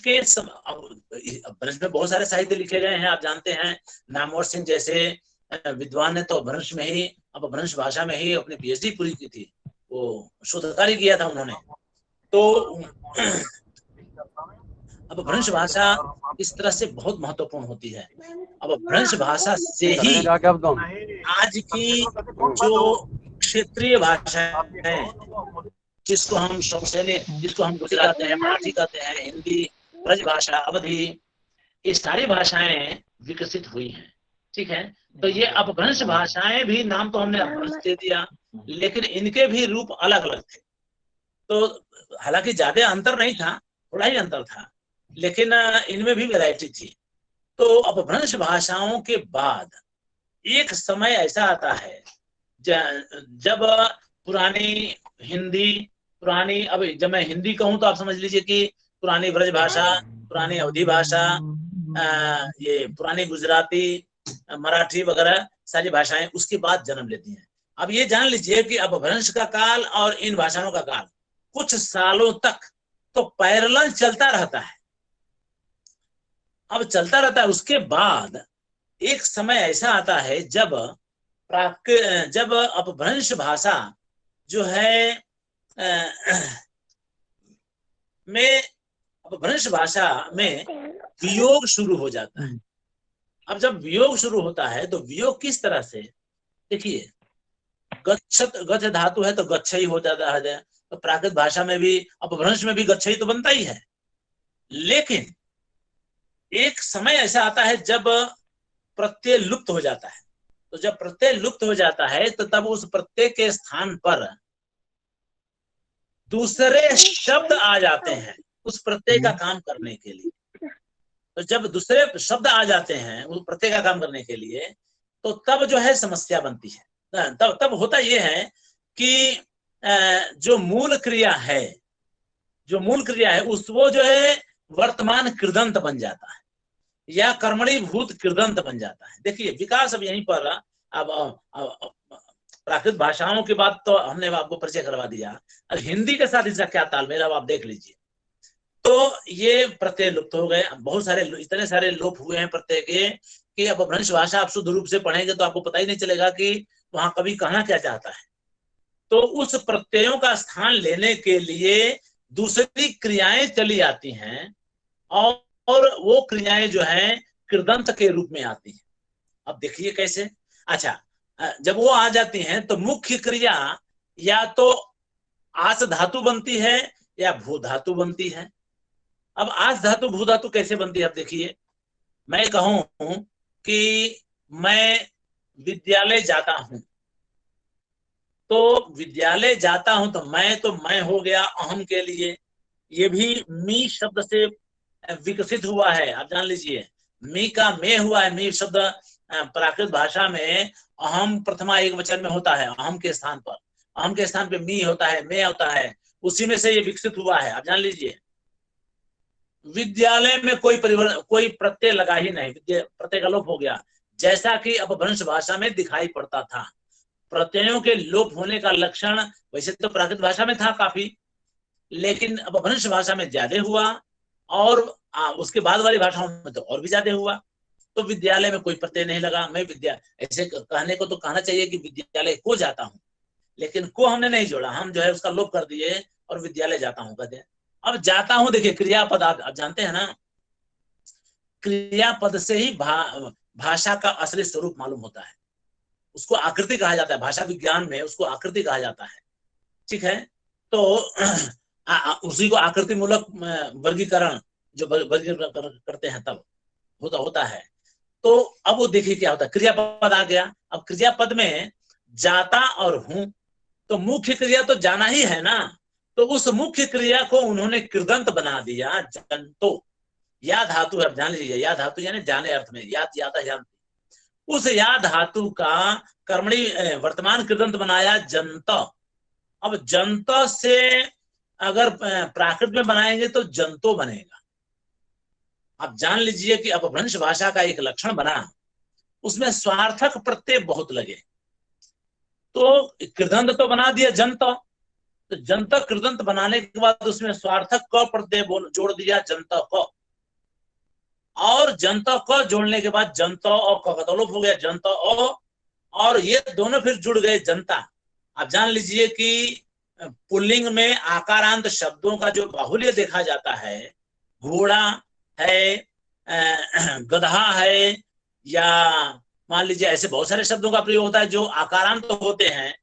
में बहुत सारे साहित्य लिखे गए हैं। आप जानते हैं नामवर सिंह जैसे विद्वान ने तो अपभ्रंश में ही, अपभ्रंश भाषा में ही अपनी पीएचडी पूरी की थी, वो शोध कार्य किया था उन्होंने। तो अपभ्रंश भाषा इस तरह से बहुत महत्वपूर्ण होती है। अपभ्रंश भाषा से ही आज की जो क्षेत्रीय भाषा है, जिसको हम गुजराती कहते हैं, मराठी कहते हैं, हिंदी, ब्रज भाषा, अवधी, ये सारी भाषाएं विकसित हुई हैं। ठीक है, तो ये अपभ्रंश भाषाएं भी, नाम तो हमने अपभ्रंश दे दिया, लेकिन इनके भी रूप अलग अलग थे। तो हालांकि ज्यादा अंतर नहीं था, थोड़ा ही अंतर था। लेकिन इनमें भी वैरायटी थी। तो अपभ्रंश भाषाओं के बाद एक समय ऐसा आता है जब पुरानी हिंदी, पुरानी, अब जब मैं हिंदी कहूं तो आप समझ लीजिए कि पुरानी ब्रज भाषा, पुरानी अवधी भाषा, ये पुरानी गुजराती, मराठी वगैरह सारी भाषाएं उसके बाद जन्म लेती हैं। अब ये जान लीजिए कि अपभ्रंश का काल और इन भाषाओं का काल कुछ सालों तक तो पैरेलल चलता रहता है। अब चलता रहता है, उसके बाद एक समय ऐसा आता है जब अपभ्रंश भाषा जो है में अपभ्रंश भाषा में वियोग शुरू हो जाता है। अब जब वियोग शुरू होता है तो वियोग किस तरह से, देखिए गच्छत, गच्छ धातु है तो गच्छ ही हो जाता है, तो प्राकृत भाषा में भी अपभ्रंश में भी गच्छ ही तो बनता ही है। लेकिन एक समय ऐसा आता है जब प्रत्यय लुप्त हो जाता है। तो जब प्रत्यय लुप्त हो जाता है तो तब उस प्रत्यय के स्थान पर दूसरे शब्द आ जाते हैं उस प्रत्यय का काम करने के लिए। तो जब दूसरे शब्द आ जाते हैं उस प्रत्यय का काम करने के लिए, तो तब जो है समस्या बनती है। तब होता यह है कि जो मूल क्रिया है उस वो जो है वर्तमान कृदंत बन जाता है या कर्मणी भूत कृदंत बन जाता है। देखिए विकास अब यहीं पर, अब प्राकृत भाषाओं के बाद तो हमने आपको परिचय करवा दिया, अब हिंदी के साथ इसका क्या तालमेल अब आप देख लीजिए। तो ये प्रत्यय लुप्त हो गए, बहुत सारे इतने सारे लोप हुए हैं प्रत्यय के कि अब अपभ्रंश भाषा आप शुद्ध रूप से पढ़ेंगे तो आपको पता ही नहीं चलेगा कि वहां कभी कहना क्या चाहता है। तो उस प्रत्ययों का स्थान लेने के लिए दूसरी क्रियाएं चली आती हैं और वो क्रियाएं जो है कृदंत के रूप में आती हैं। अब देखिए कैसे, अच्छा जब वो आ जाती हैं तो मुख्य क्रिया या तो आस धातु बनती है या भू धातु बनती है। अब आस धातु भू धातु कैसे बनती है, अब देखिए मैं कहूं कि मैं विद्यालय जाता हूं, तो विद्यालय जाता हूं तो मैं हो गया अहम के लिए, ये भी मी शब्द से विकसित हुआ है। आप जान लीजिए मी का मे हुआ है। मी शब्द प्राकृत भाषा में अहम प्रथमा एक वचन में होता है, अहम के स्थान पे मी होता है, मे होता है, उसी में से ये विकसित हुआ है। आप जान लीजिए विद्यालय में कोई प्रत्यय लगा ही नहीं, प्रत्यय का लोप हो गया, जैसा कि अपभ्रंश भाषा में दिखाई पड़ता था। प्रत्ययों के लोप होने का लक्षण वैसे तो प्राकृत भाषा में था काफी, लेकिन अपभ्रंश भाषा में ज्यादा हुआ और उसके बाद वाली भाषाओं में तो और भी ज्यादा हुआ। तो विद्यालय में कोई प्रत्यय नहीं लगा। मैं ऐसे कहने को तो कहना चाहिए कि विद्यालय को जाता हूं, लेकिन को हमने नहीं जोड़ा, हम जो है उसका लोप कर दिए और विद्यालय जाता हूं कहते हैं। अब जाता हूं, देखिए क्रियापद आप जानते हैं ना, क्रियापद से ही भाषा का असली स्वरूप मालूम होता है। उसको आकृति कहा जाता है, भाषा विज्ञान में उसको आकृति कहा जाता है। ठीक है, तो उसी को आकृति मूलक वर्गीकरण जो वर्गीकरण करते हैं तब होता है। तो अब वो देखिए क्या होता है, क्रियापद आ गया। अब क्रियापद में जाता और हूं, तो मुख्य क्रिया तो जाना ही है ना, तो उस मुख्य क्रिया को उन्होंने कृदंत बना दिया, जंतो। या धातु है, जान लीजिए, या धातु यानी जाने अर्थ में, याता जानती, उस या धातु का कर्मणी वर्तमान कृदंत बनाया जंत। अब जंत से अगर प्राकृत में बनाएंगे तो जंतो बनेगा। आप जान लीजिए कि अपभ्रंश भाषा का एक लक्षण बना, उसमें स्वार्थक प्रत्यय बहुत लगे, तो कृदंत तो बना दिया जंत, तो जंत कृदंत बनाने के बाद उसमें स्वार्थक क प्रत्यय जोड़ दिया जंत क, और जंत क जोड़ने के बाद जंत और क का लोप हो गया जंत और ये दोनों फिर जुड़ गए जनता। आप जान लीजिए कि पुल्लिंग में आकारांत शब्दों का जो बाहुल्य देखा जाता है, घोड़ा है, गधा है, या मान लीजिए ऐसे बहुत सारे शब्दों का प्रयोग होता है जो आकारांत तो होते हैं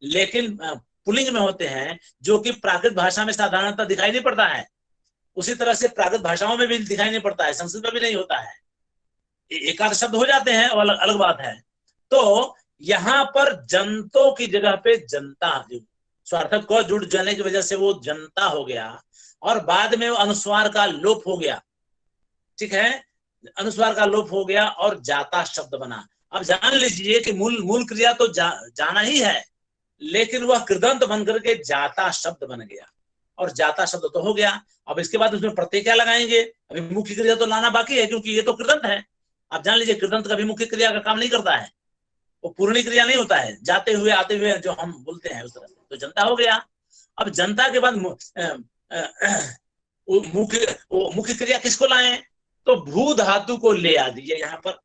लेकिन पुल्लिंग में होते हैं, जो कि प्राकृत भाषा में साधारणतः दिखाई नहीं पड़ता है। उसी तरह से प्राकृत भाषाओं में भी दिखाई नहीं पड़ता है, संस्कृत में भी नहीं होता है, एक आध शब्द हो जाते हैं और अलग बात है। तो यहाँ पर जंतों की जगह पे जनता, स्वार्थक को जुड़ जाने की वजह से वो जनता हो गया और बाद में वो अनुस्वार का लोप हो गया। ठीक है, अनुस्वार का लोप हो गया और जाता शब्द बना। अब जान लीजिए कि मूल क्रिया तो जाना ही है, लेकिन वह कृदंत बन करके जाता शब्द बन गया, और जाता शब्द तो हो गया। अब इसके बाद उसमें प्रत्यय क्या लगाएंगे? अभी मुख्य क्रिया तो लाना बाकी है, क्योंकि ये तो कृदंत है। आप जान लीजिए कृदंत कभी मुख्य क्रिया का काम नहीं करता है, वो पूर्णी क्रिया नहीं होता है, जाते हुए आते हुए जो हम बोलते हैं उस तरह से। तो जनता हो गया। अब जनता के बाद मुख्य क्रिया किसको लाए? तो भू धातु को ले आ दिए यहाँ पर,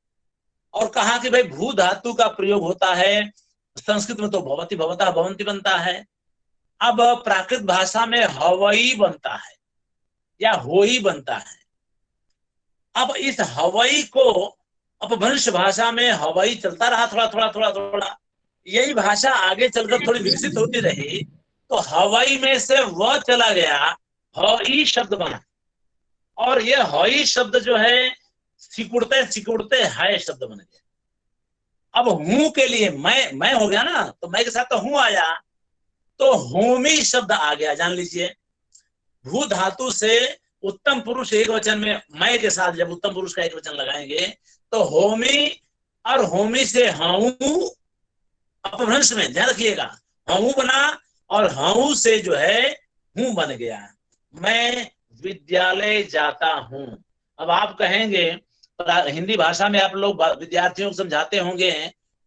और कहा कि भाई भू धातु का प्रयोग होता है संस्कृत में तो भवति भवता भवंती बनता है। अब प्राकृत भाषा में हवई बनता है या होई बनता है। अब इस हवई को अपभ्रंश भाषा में हवई चलता रहा थोड़ा थोड़ा थोड़ा थोड़ा, यही भाषा आगे चलकर थोड़ी विकसित होती रही, तो हवई में से वह चला गया, हई शब्द बना, और ये हई शब्द जो है सिकुड़ते सिकुड़ते है शब्द बन गया। अब हूं के लिए मैं हो गया ना, तो मैं के साथ तो हूं आया, तो होमी शब्द आ गया। जान लीजिए भू धातु से उत्तम पुरुष एक वचन में मैं के साथ जब उत्तम पुरुष का एक वचन लगाएंगे तो होमी, और होमी से हाउ अपभ्रंश में ध्यान रखिएगा, हाउ बना, और हाउ से जो है हूं बन गया। मैं विद्यालय जाता हूं। अब आप कहेंगे, हिंदी भाषा में आप लोग विद्यार्थियों को समझाते होंगे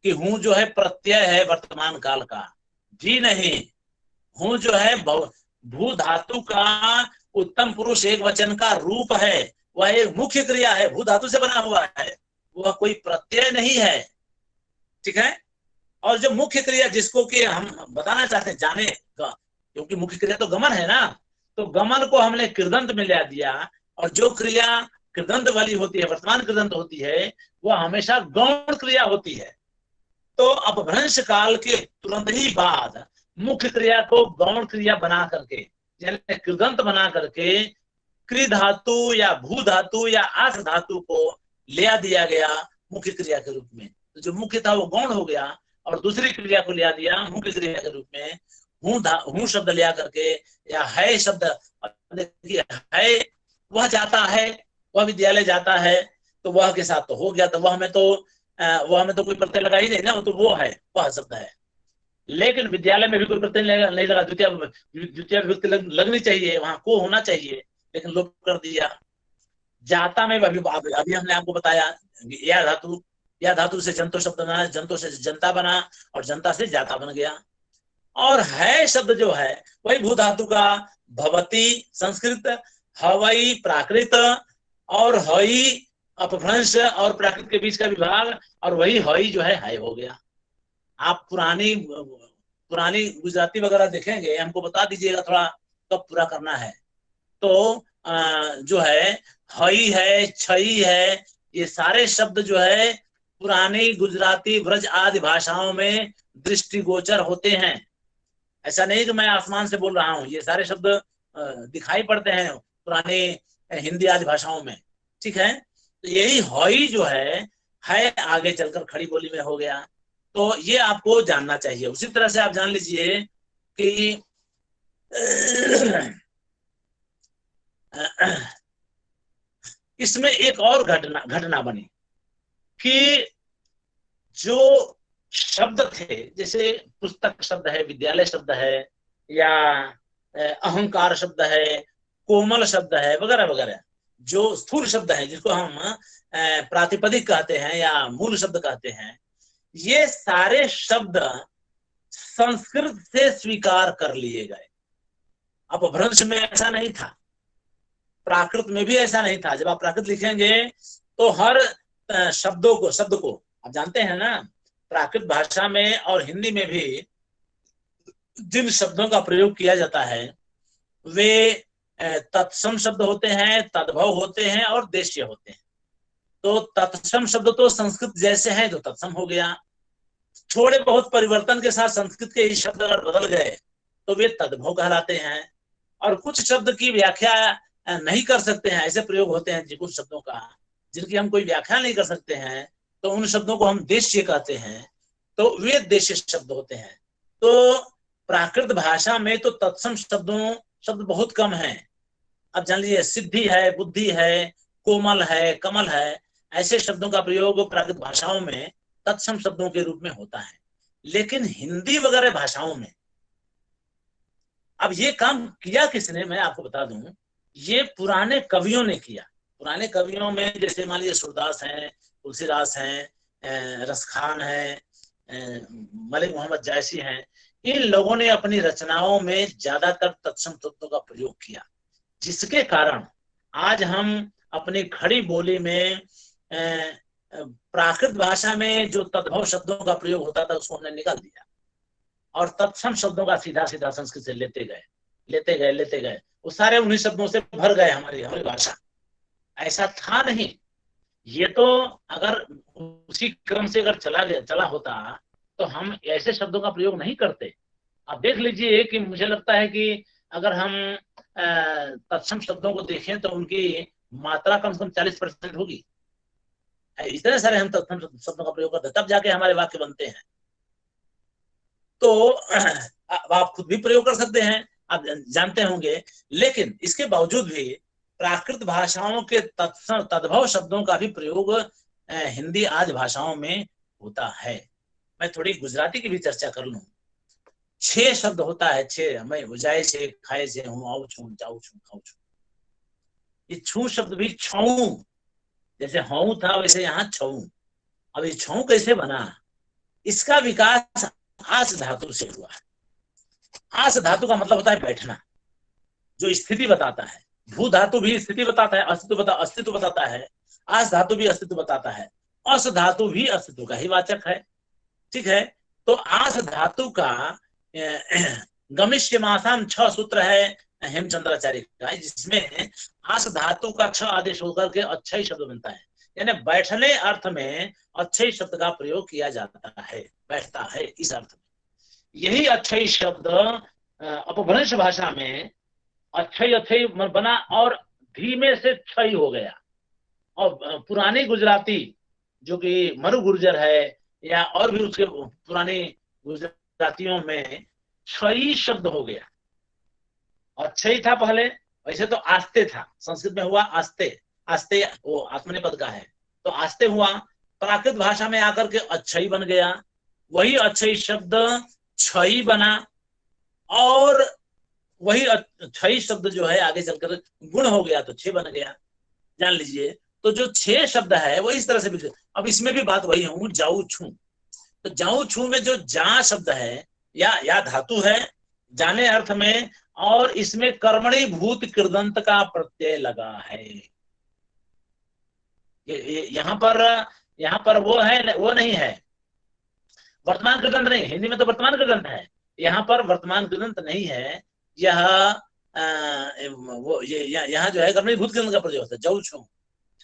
कि हूं जो है प्रत्यय है वर्तमान काल का। जी नहीं, हूं जो है भू धातु का उत्तम पुरुष एक वचन का रूप है, वह एक मुख्य क्रिया है, भू धातु से बना हुआ है, वह कोई प्रत्यय नहीं है। ठीक है, और जो मुख्य क्रिया जिसको कि हम बताना चाहते हैं जाने का, क्योंकि मुख्य क्रिया तो गमन है ना, तो गमन को हमने कृदंत में ले दिया, और जो क्रिया कृदंत वाली होती है, वर्तमान कृदंत होती है, वह हमेशा गौण क्रिया होती है। तो अपभ्रंश काल के तुरंत ही बाद मुख्य क्रिया को गौण क्रिया बना करके, यानी कृदंत बना करके क्रि धातु या भू धातु या आस धातु को ले दिया गया मुख्य क्रिया के रूप में। तो जो मुख्य था वो गौण हो गया, और दूसरी क्रिया को ले दिया मुख्य क्रिया के रूप में, हूं शब्द लिया करके, या है शब्द, है वह जाता है, वह विद्यालय जाता है, तो वह के साथ तो हो गया, तो वह में तो कोई प्रत्यय लगा ही नहीं ना, तो वो है, वह शब्द है। लेकिन विद्यालय में भी कोई प्रत्यय नहीं लगा, द्वितीय विभक्ति लगनी चाहिए, वहां को होना चाहिए, लेकिन लोप कर दिया। जाता में अभी हमने आपको बताया या धातु से जंतो शब्द बना, जंतो से जनता बना, और जनता से जाता बन गया। और है शब्द जो है वही भू धातु का भवती संस्कृत, हवई प्राकृत, और हई अपभ्रंश और प्राकृत के बीच का विभाग, और वही हई जो है हो गया। आप पुरानी गुजराती वगैरह देखेंगे, हमको बता दीजिएगा थोड़ा कब पूरा करना है। तो जो है हई है, छई है, ये सारे शब्द जो है पुरानी गुजराती ब्रज आदि भाषाओं में दृष्टिगोचर होते हैं। ऐसा नहीं कि मैं आसमान से बोल रहा हूँ, ये सारे शब्द दिखाई पड़ते हैं पुराने हिंदी आदि भाषाओं में। ठीक है, तो यही हई जो है आगे चलकर खड़ी बोली में हो गया। तो ये आपको जानना चाहिए। उसी तरह से आप जान लीजिए कि इसमें एक और घटना बनी कि जो शब्द थे, जैसे पुस्तक शब्द है, विद्यालय शब्द है, या अहंकार शब्द है, कोमल शब्द है, वगैरह वगैरह, जो स्थूल शब्द है जिसको हम प्रातिपदिक कहते हैं या मूल शब्द कहते हैं, ये सारे शब्द संस्कृत से स्वीकार कर लिए गए। अपभ्रंश में ऐसा नहीं था, प्राकृत में भी ऐसा नहीं था। जब आप प्राकृत लिखेंगे तो हर शब्द को आप जानते हैं ना, प्राकृत भाषा में और हिंदी में भी जिन शब्दों का प्रयोग किया जाता है वे तत्सम शब्द होते हैं, तद्भव होते हैं और देशीय होते हैं। तो तत्सम शब्द तो संस्कृत जैसे हैं, जो तत्सम हो गया। थोड़े बहुत परिवर्तन के साथ संस्कृत के ही शब्द अगर बदल गए तो वे तद्भव कहलाते हैं। और कुछ शब्द की व्याख्या नहीं कर सकते हैं, ऐसे प्रयोग होते हैं कुछ शब्दों का जिनकी हम कोई व्याख्या नहीं कर सकते हैं, तो उन शब्दों को हम देशीय कहते हैं, तो वे देशीय शब्द होते हैं। तो प्राकृत भाषा में तो तत्सम शब्द बहुत कम हैं। अब जान लीजिए सिद्धि है, बुद्धि है, कोमल है, कमल है, ऐसे शब्दों का प्रयोग प्राकृत भाषाओं में तत्सम शब्दों के रूप में होता है। लेकिन हिंदी वगैरह भाषाओं में अब ये काम किया किसने, मैं आपको बता दूं, ये पुराने कवियों ने किया। पुराने कवियों में जैसे मान लीजिए सूरदास हैं, तुलसीदास हैं, रसखान हैं, मलिक मोहम्मद जायसी हैं, इन लोगों ने अपनी रचनाओं में ज्यादातर तत्सम शब्दों का प्रयोग किया, जिसके कारण आज हम अपनी खड़ी बोली में प्राकृत भाषा में जो तद्भव शब्दों का प्रयोग होता था उसको हमने निकाल दिया और तत्सम शब्दों का सीधा सीधा संस्कृत से लेते गए वो सारे उन्हीं शब्दों से भर गए हमारी भाषा। ऐसा था नहीं। ये तो अगर उसी क्रम से अगर चला होता तो हम ऐसे शब्दों का प्रयोग नहीं करते। अब देख लीजिए कि मुझे लगता है कि अगर हम तत्सम शब्दों को देखें तो उनकी मात्रा कम से कम 40% होगी। इतने सारे हम तत्सम शब्दों का प्रयोग करते हैं, तब जाके हमारे वाक्य बनते हैं। तो आप खुद भी प्रयोग कर सकते हैं, आप जानते होंगे। लेकिन इसके बावजूद भी प्राकृत भाषाओं के तद्भव शब्दों का भी प्रयोग हिंदी आज भाषाओं में होता है। मैं थोड़ी गुजराती की भी चर्चा कर लूं। 6 शब्द होता है, 6। मैं जाए से, खाए से, हूँ, आऊ छू, जाऊ छू, खाऊ छू। ये छू शब्द भी छऊ, जैसे हूं था वैसे यहाँ छऊ। अब ये छऊ कैसे बना? इसका विकास आस धातु से हुआ है। आस धातु का मतलब होता है बैठना, जो स्थिति बताता है। भू धातु भी स्थिति बताता है, अस्तित्व बताता है। आस धातु भी अस्तित्व बताता है। अस धातु भी अस्तित्व का ही वाचक है। ठीक है। तो आस धातु का गमिष्यमासाम 6 सूत्र है हेमचंद्राचार्य का, जिसमें आस धातु का 6 आदेश होकर के अच्छाई शब्द बनता है। यानी बैठने अर्थ में अच्छाई शब्द का प्रयोग किया जाता है, बैठता है इस अर्थ में। यही अच्छाई शब्द अपभ्रंश भाषा में अच्छाई बना और धीमे से क्षय हो गया। और पुरानी गुजराती जो कि मरु गुर्जर है या और भी उसके पुरानी गुजरातियों में क्षयी शब्द हो गया। अच्छई था पहले, वैसे तो आस्ते था, संस्कृत में हुआ आस्ते। आस्ते वो आत्मनेपद का है, तो आस्ते हुआ। प्राकृत भाषा में आकर के अच्छई बन गया, वही अच्छई शब्द क्षयी बना और वही क्षयी शब्द जो है आगे चलकर गुण हो गया तो 6 बन गया। जान लीजिए, तो जो 6 शब्द है वो इस तरह से बिखरे। अब इसमें भी बात वही हूं, जाऊ छू। तो जाऊ छू में जो जा शब्द है या धातु है जाने अर्थ में, और इसमें कर्मणि भूत कृदंत का प्रत्यय लगा है। यहाँ पर वो है, वो नहीं है वर्तमान कृदंत नहीं। हिंदी में तो वर्तमान कृदंत है, यहाँ पर वर्तमान कृदंत नहीं है। यह यहाँ जो है कर्मणि भूत कृदंत का प्रयोग होता है। जाऊ छू,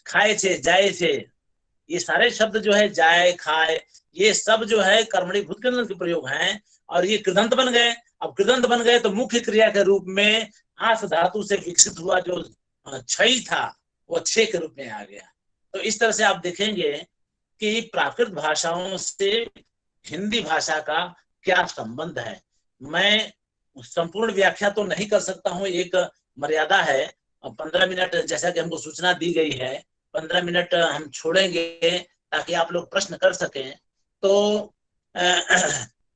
खाए छे, जाए छे, ये सारे शब्द जो है जाए, खाए, ये सब जो है कर्मणि भूत कृदंत के प्रयोग हैं और ये कृदंत बन गए। अब कृदंत बन गए तो मुख्य क्रिया के रूप में आस धातु से विकसित हुआ जो क्षय था वो 6 के रूप में आ गया। तो इस तरह से आप देखेंगे कि प्राकृत भाषाओं से हिंदी भाषा का क्या संबंध है। मैं संपूर्ण व्याख्या तो नहीं कर सकता हूँ, एक मर्यादा है। 15 मिनट जैसा कि हमको सूचना दी गई है, 15 मिनट हम छोड़ेंगे ताकि आप लोग प्रश्न कर सकें। तो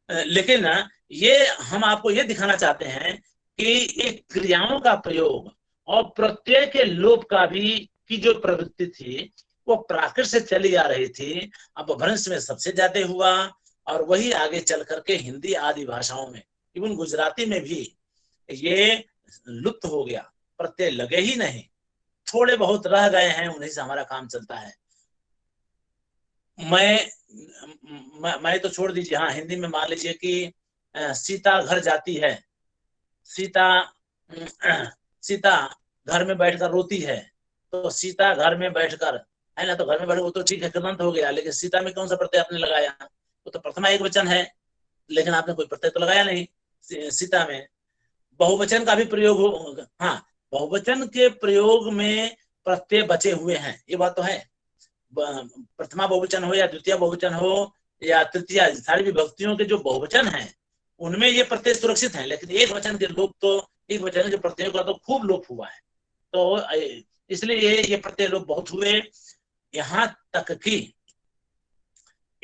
लेकिन ये हम आपको ये दिखाना चाहते हैं कि एक क्रियाओं का प्रयोग और प्रत्यय के लोप का भी की जो प्रवृत्ति थी वो प्राकृत से चली आ रही थी, अपभ्रंश में सबसे ज्यादा हुआ और वही आगे चल करके हिंदी आदि भाषाओं में, इवन गुजराती में भी ये लुप्त हो गया। प्रत्यय लगे ही नहीं, थोड़े बहुत रह गए हैं, उन्हीं से हमारा काम चलता है। मैं तो छोड़ दीजिए। हाँ, हिंदी में मान लीजिए कि सीता घर जाती है, सीता घर में बैठकर रोती है, तो सीता घर में बैठकर है ना, तो घर में बैठ वो तो ठीक है, कृदंत हो गया। लेकिन सीता में कौन सा प्रत्यय आपने लगाया? वो तो प्रथमा एक वचन है, लेकिन आपने कोई प्रत्यय तो लगाया नहीं। सीता में बहुवचन का भी प्रयोग हो, हाँ, बहुवचन के प्रयोग में प्रत्यय बचे हुए हैं, ये बात तो है। प्रथमा बहुवचन हो या द्वितीय बहुवचन हो या तृतीय, सारी विभक्तियों के जो बहुवचन हैं उनमें ये प्रत्यय सुरक्षित हैं। लेकिन एक वचन के लोप तो, एक वचन के प्रत्ययों का तो खूब लोप हुआ है। तो इसलिए ये प्रत्यय लोप बहुत हुए, यहाँ तक कि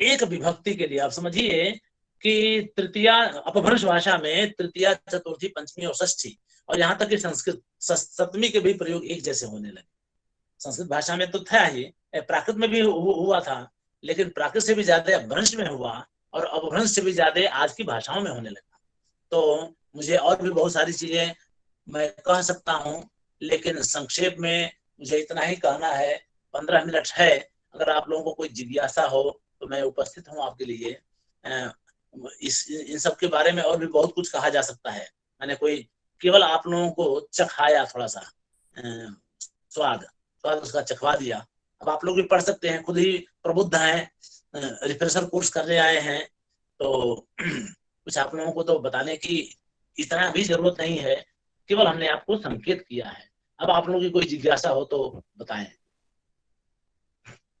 एक विभक्ति के लिए आप समझिए कि तृतीया अपभ्रंश भाषा में तृतीया, चतुर्थी, पंचमी और षष्ठी, और यहाँ तक कि संस्कृत सप्तमी के भी प्रयोग एक जैसे होने लगे। संस्कृत भाषा में तो था ही, प्राकृत में भी हुआ था, लेकिन प्राकृत से भी ज्यादा अपभ्रंश में हुआ और अपभ्रंश से भी ज्यादा आज की भाषाओं में होने लगा। तो मुझे और भी बहुत सारी चीजें मैं कह सकता हूँ, लेकिन संक्षेप में मुझे इतना ही कहना है। 15 मिनट है, अगर आप लोगों को कोई जिज्ञासा हो तो मैं उपस्थित हूँ आपके लिए। इन सब के बारे में और भी बहुत कुछ कहा जा सकता है। मैंने कोई केवल आप लोगों को चखाया, थोड़ा सा स्वाद उसका चखवा दिया। अब आप लोग भी पढ़ सकते हैं, खुद ही प्रबुद्ध हैं, रिफ्रेशर कोर्स करने आए हैं, तो कुछ आप लोगों को तो बताने की इतना भी जरूरत नहीं है, केवल हमने आपको संकेत किया है। अब आप लोगों की कोई जिज्ञासा हो तो बताएं।